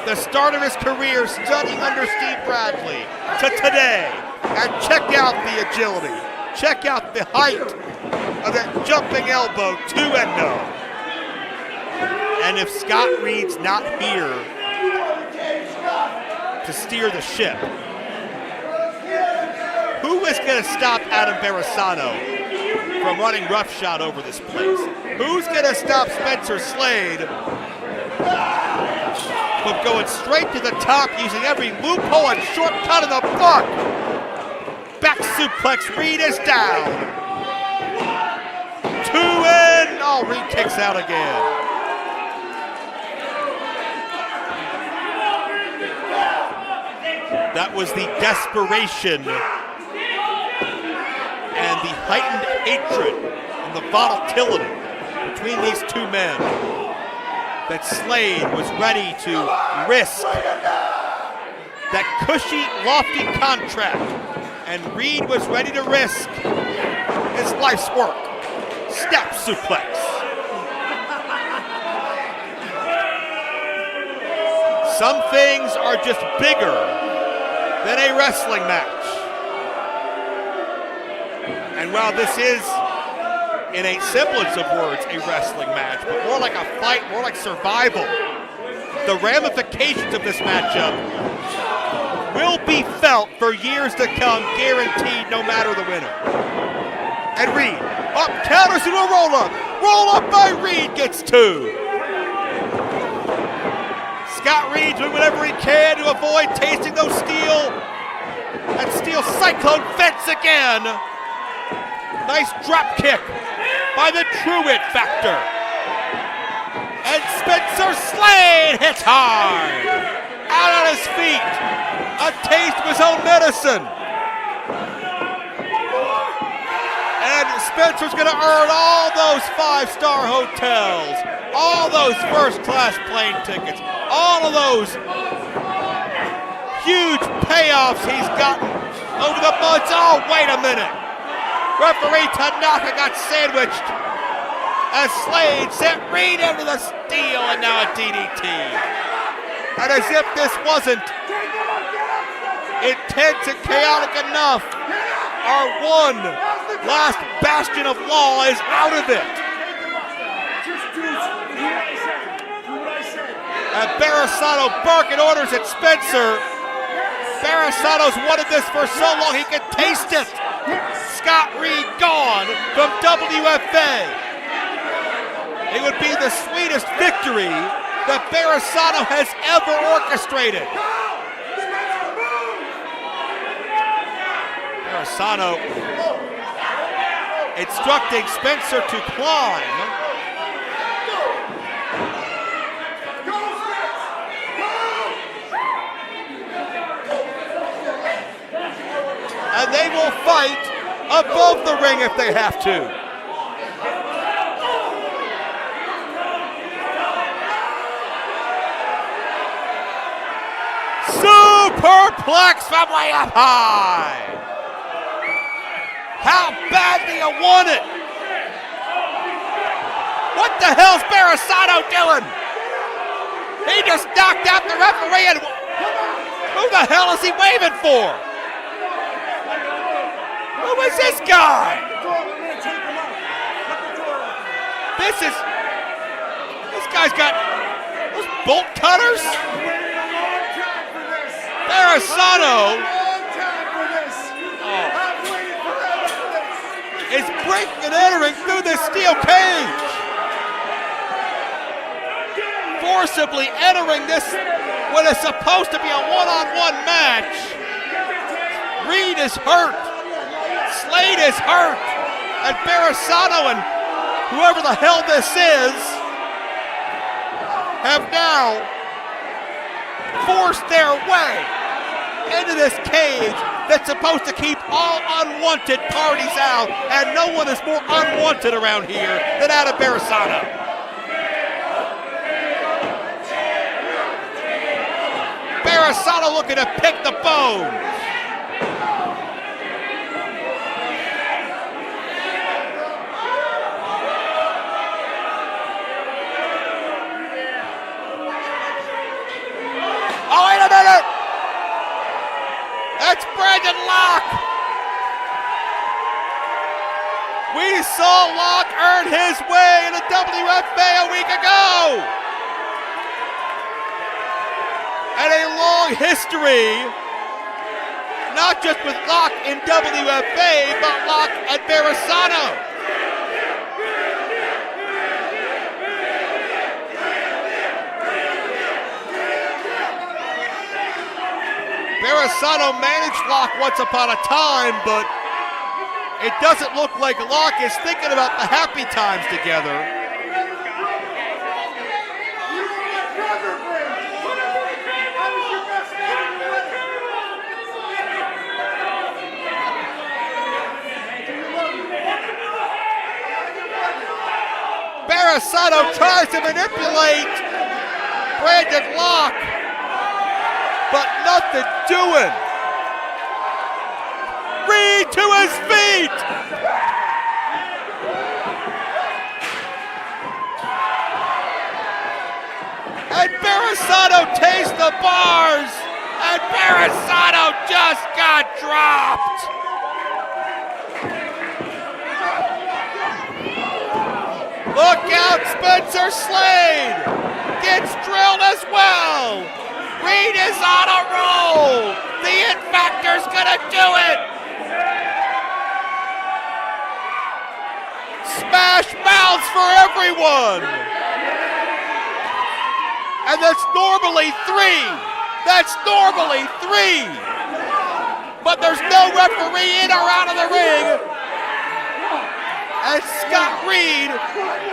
the start of his career studying under Steve Bradley to today? And check out the agility. Check out the height of that jumping elbow, 2-0. And if Scott Reed's not here to steer the ship, who is going to stop Adam Barasano from running roughshod over this place? Who's going to stop Spencer Slade from going straight to the top using every loophole and shortcut in the book? Back suplex, Reed is down. 2 in. Oh, Reed kicks out again. That was the desperation and the heightened hatred and the volatility between these two men that Slade was ready to risk that cushy, lofty contract, and Reed was ready to risk his life's work. Snap suplex. Some things are just bigger than a wrestling match. And while this is, in a semblance of words, a wrestling match, but more like a fight, more like survival, the ramifications of this matchup will be felt for years to come, guaranteed, no matter the winner. And Reed, up, counters into a roll-up. Roll-up by Reed, gets 2. Scott Reed doing whatever he can to avoid tasting those steel. That steel cyclone fence again. Nice drop kick by the True It Factor. And Spencer Slade hits hard. Out on his feet. A taste of his own medicine. And Spencer's gonna earn all those 5-star hotels, all those first-class plane tickets, all of those huge payoffs he's gotten over the months. Oh, wait a minute. Referee Tanaka got sandwiched as Slade sent Reed into the steel, and now a DDT. And as if this wasn't intense and chaotic enough, our one last bastion of law is out of it. And Barasano barking orders at Spencer. Barasano's wanted this for so long he could taste it. Scott Reed gone from WFA. It would be the sweetest victory that Barasano has ever orchestrated. Barasano instructing Spencer to climb. And they will fight above the ring if they have to. Superplex from way up high. How bad do you want it? What the hell's Barasano doing? He just knocked out the referee, and who the hell is he waving for? Who is this guy? This guy's got those bolt cutters? Barasano is breaking and entering through this steel cage. Forcibly entering this, what is supposed to be a one-on-one match. Reed is hurt. Slade is hurt. And Barasano and whoever the hell this is have now forced their way into this cage that's supposed to keep all unwanted parties out, and no one is more unwanted around here than Adam Barasano. Barasano looking to pick the bones. Oh, wait a minute! That's Brandon Locke! We saw Locke earn his way in the WFA a week ago! And a long history, not just with Locke in WFA, but Locke and Barasano. Barasano managed Locke once upon a time, but it doesn't look like Locke is thinking about the happy times together. Barasano tries to manipulate Brandon Locke, but nothing doing. Reed to his feet. And Barasano takes the bars, and Barasano just got dropped. Look out, Spencer Slade gets drilled as well. Reed is on a roll. The It Factor's gonna do it. Smash mouths for everyone. And that's normally 3. That's normally 3. But there's no referee in or out of the ring. And Scott Reed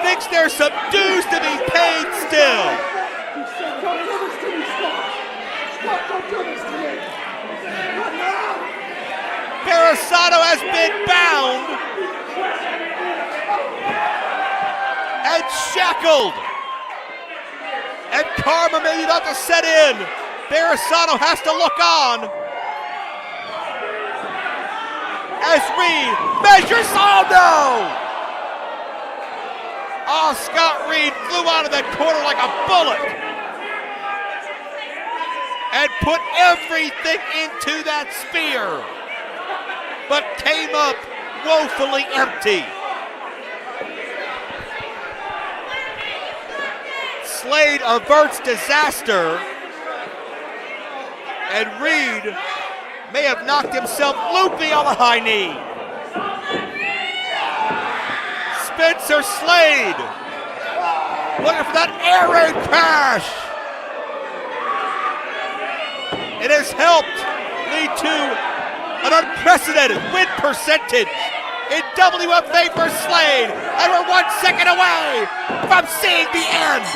thinks there's some dues to be paid still. Barasano has been bound and shackled. And karma may be about to set in. Barasano has to look on. As Reed measures, oh no! Oh, Scott Reed flew out of that corner like a bullet and put everything into that spear, but came up woefully empty. Slade averts disaster, and Reed may have knocked himself loopy on the high knee. Spencer Slade looking for that air raid crash. It has helped lead to an unprecedented win percentage in WFA for Slade, and we're 1 second away from seeing the end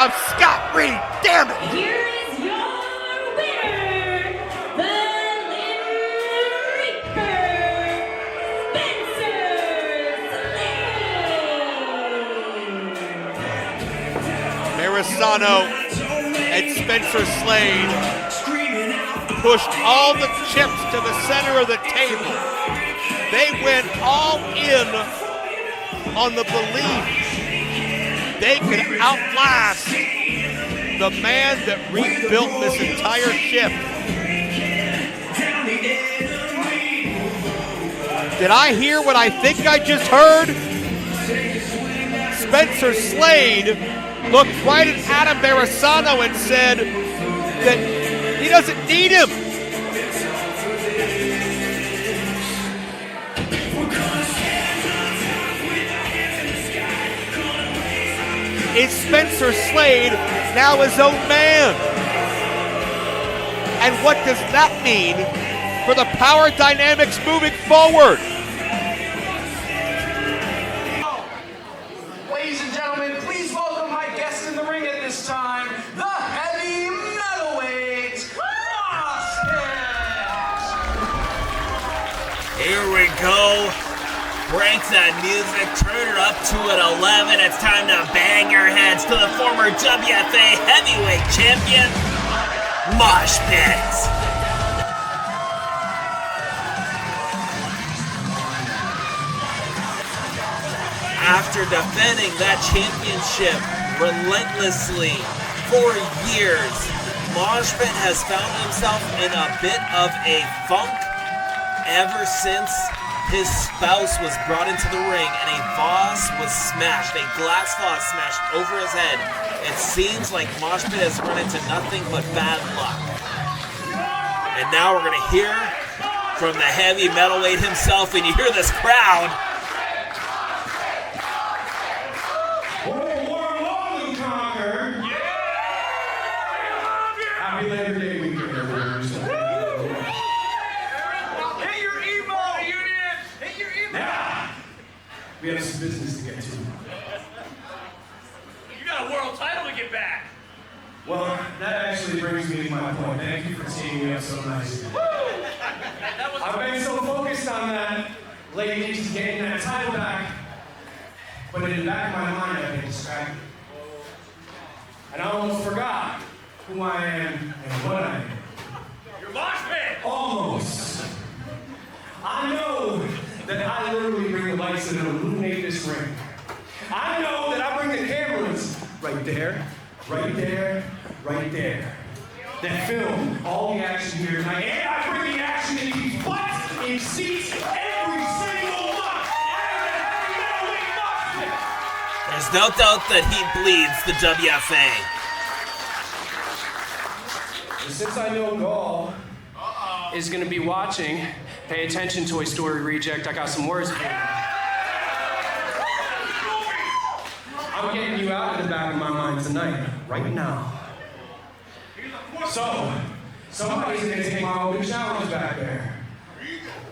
of Scott Reed. Damn it! Here is your winner, the Limb Reaper, Spencer Slade. Barasano and Spencer Slade pushed all the chips to the center of the table. They went all in on the belief they could outlast the man that rebuilt this entire ship. Did I hear what I think I just heard? Spencer Slade looked right at Adam Barasano and said that he doesn't need him. Is Spencer Slade now his own man? And what does that mean for the power dynamics moving forward? Ladies and gentlemen, please welcome my guest in the ring at this time, the heavy metalweight, Moshpit. Here we go. Break that music, turn it up to an 11. It's time to bang your heads to the former WFA heavyweight champion, Moshpit. After defending that championship relentlessly for years, Moshpit has found himself in a bit of a funk ever since his spouse was brought into the ring and a vase was smashed, a glass vase smashed over his head. It seems like Moshpit has run into nothing but bad luck. And now we're going to hear from the heavy metalweight himself, and you hear this crowd. Happy Labor Day weekend, everyone. We have some business to get to. You got a world title to get back. Well, that actually brings me to my point. Thank you for teeing me up so nicely. I've been so focused on that, ladies, getting that title back. but in the back of my mind, I've been distracted. And I almost forgot who I am and what I am. You're mosh pit. Almost. I know that I literally bring the lights that illuminate this ring. I know that I bring the cameras right there, right there, right there. That film all the action here tonight. And I bring the action in these butts in seats every single month. There's no doubt that he bleeds the WFA. And since I know Gall is going to be watching, pay attention, Toy Story Reject. I got some words for you. I'm getting you out of the back of my mind tonight, right now. So, somebody's going to take my open challenge back there.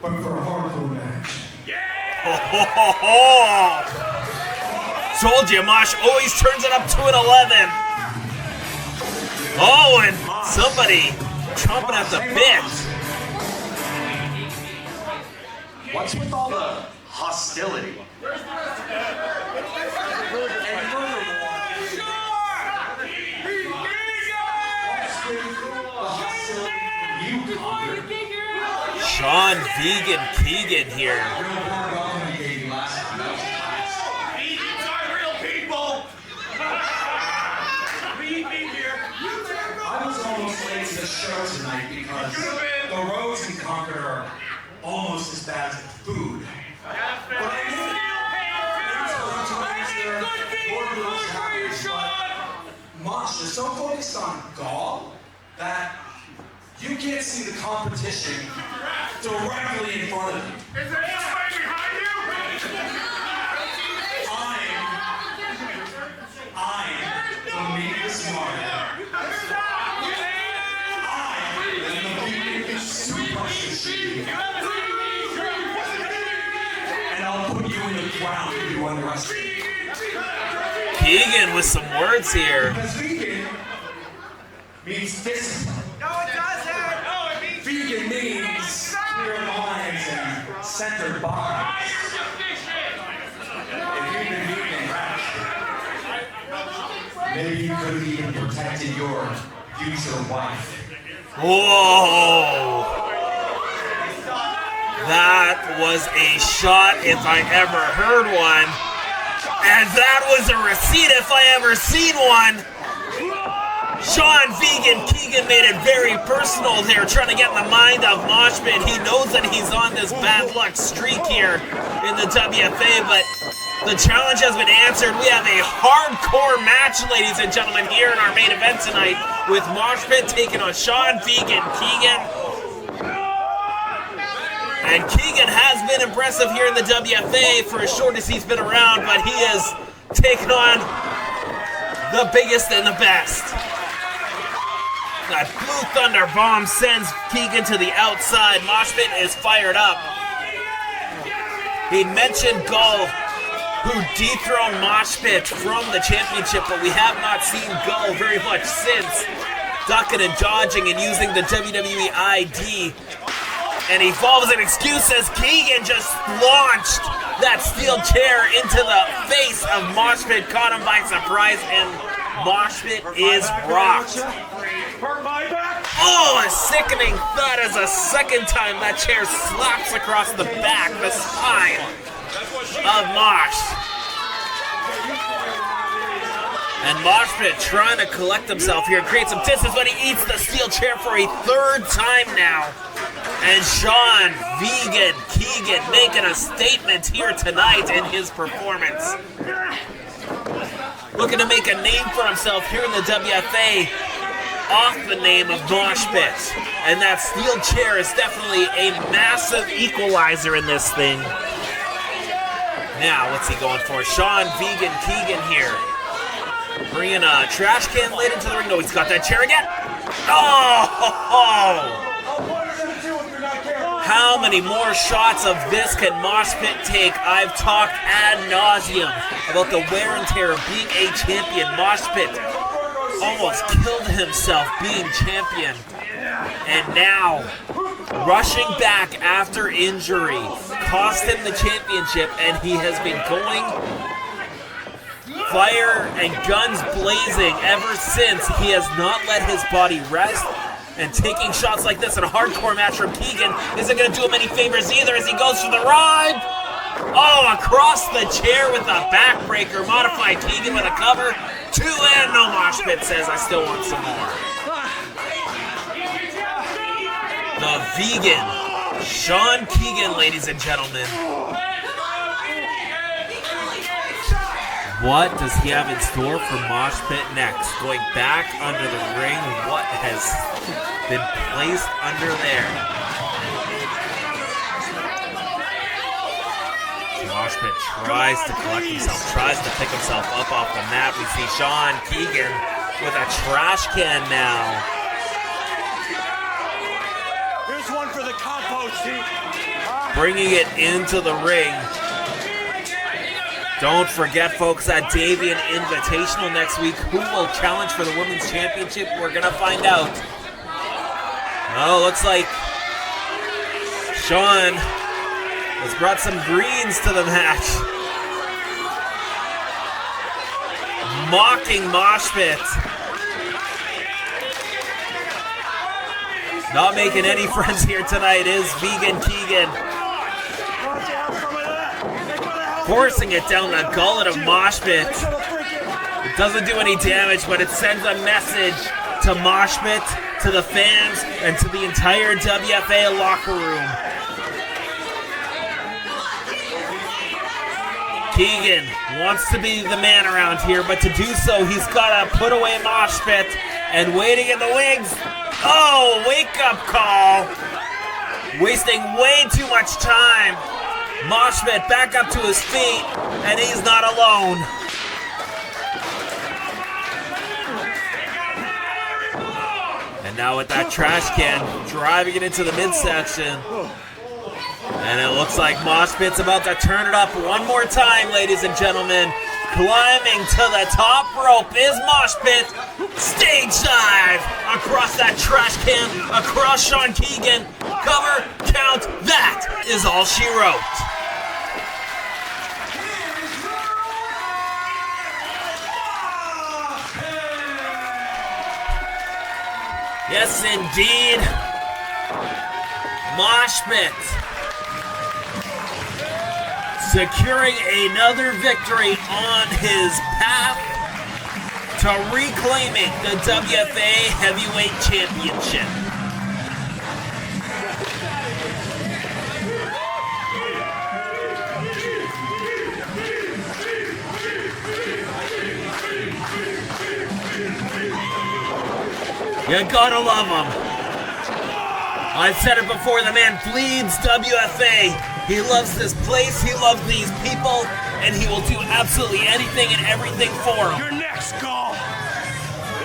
But for a hardcore match. Told you, Mosh always turns it up to an 11. Oh, and somebody chomping at the bit. What's with all the hostility? And furthermore, Sean Vegan Keegan here. Vegans are real people. Beat me here. I was almost late to the show tonight because the roads in Concord are almost as bad as the food. But I knew Mosh is so focused on Gall that you can't see the competition directly in front of you. Is there anybody behind you? I'm the meanest martyr. I'm the biggest super machine. And I'll put you in the ground if you underestimate. Keegan with some words here. Because vegan means discipline. No, it doesn't. No, it means Vegan means clear minds and centered bodies. If you've been vegan, maybe you could have even protected your future wife. Whoa. That was a shot if I ever heard one. And that was a receipt if I ever seen one. Sean Vegan Keegan made it very personal there, trying to get in the mind of Moshpit. He knows that he's on this bad luck streak here in the WFA, but the challenge has been answered. We have a hardcore match, ladies and gentlemen, here in our main event tonight with Moshpit taking on Sean Vegan Keegan. And Keegan has been impressive here in the WFA for as short as he's been around, but he has taken on the biggest and the best. That Blue Thunder bomb sends Keegan to the outside. Moshpit is fired up. He mentioned Gull, who dethroned Moshpit from the championship, but we have not seen Gull very much since, ducking and dodging and using the WWE ID. And he falls an excuse as Keegan just launched that steel chair into the face of Moshpit, caught him by surprise, and Moshpit is rocked. Oh, a sickening thud as a second time that chair slaps across the back, the spine of Mosh. And Moshpit trying to collect himself here, create some distance, but he eats the steel chair for a third time now. And Sean Vegan Keegan making a statement here tonight in his performance. Looking to make a name for himself here in the WFA off the name of Moshpit. And that steel chair is definitely a massive equalizer in this thing. Now, what's he going for? Sean Vegan Keegan here. Bringing a trash can lid into the ring. No, he's got that chair again. Oh! How many more shots of this can Moshpit take? I've talked ad nauseum about the wear and tear of being a champion. Moshpit almost killed himself being champion. And now, rushing back after injury, cost him the championship, and he has been going fire and guns blazing ever since. He has not let his body rest. And taking shots like this in a hardcore match from Keegan isn't going to do him any favors either as he goes for the ride. Oh, across the chair with a backbreaker. Modified Keegan with a cover. 2 and no mosh pit says, I still want some more. The vegan, Sean Keegan, ladies and gentlemen. What does he have in store for mosh pit next? Going back under the ring, what has been placed under there? Mosh pit tries to collect himself, tries to pick himself up off the mat. We see Sean Keegan with a trash can now. Here's one for the compost heap. Bringing it into the ring. Don't forget, folks, that Davian Invitational next week. Who will challenge for the Women's Championship? We're going to find out. Oh, looks like Sean has brought some greens to the match. Mocking mosh pit. Not making any friends here tonight is Vegan Keegan. Forcing it down the gullet of mosh pit. It doesn't do any damage, but it sends a message to mosh pit, to the fans, and to the entire WFA locker room. Keegan wants to be the man around here, but to do so, he's got to put away mosh pit, and waiting in the wings. Oh, wake-up call. Wasting way too much time. Mosh pit back up to his feet, and he's not alone. And now with that trash can, driving it into the midsection. And it looks like mosh pit's about to turn it up one more time, ladies and gentlemen. Climbing to the top rope is mosh pit. Stage dive across that trash can, across Sean Keegan. Cover, count, that is all she wrote. Yes, indeed. Mosh pit securing another victory on his path to reclaiming the WFA Heavyweight Championship. You gotta love him. I've said it before, the man bleeds WFA. He loves this place, he loves these people, and he will do absolutely anything and everything for them. Your next call.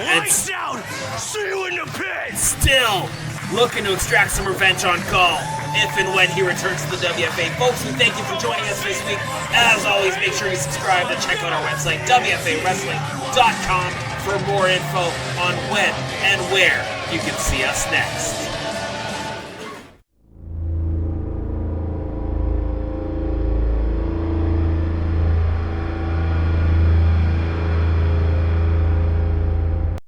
Lights out. See you in the pit. Still looking to extract some revenge on Call if and when he returns to the WFA. Folks, we thank you for joining us this week. As always, make sure you subscribe and check out our website, WFAWrestling.com, for more info on when and where you can see us next.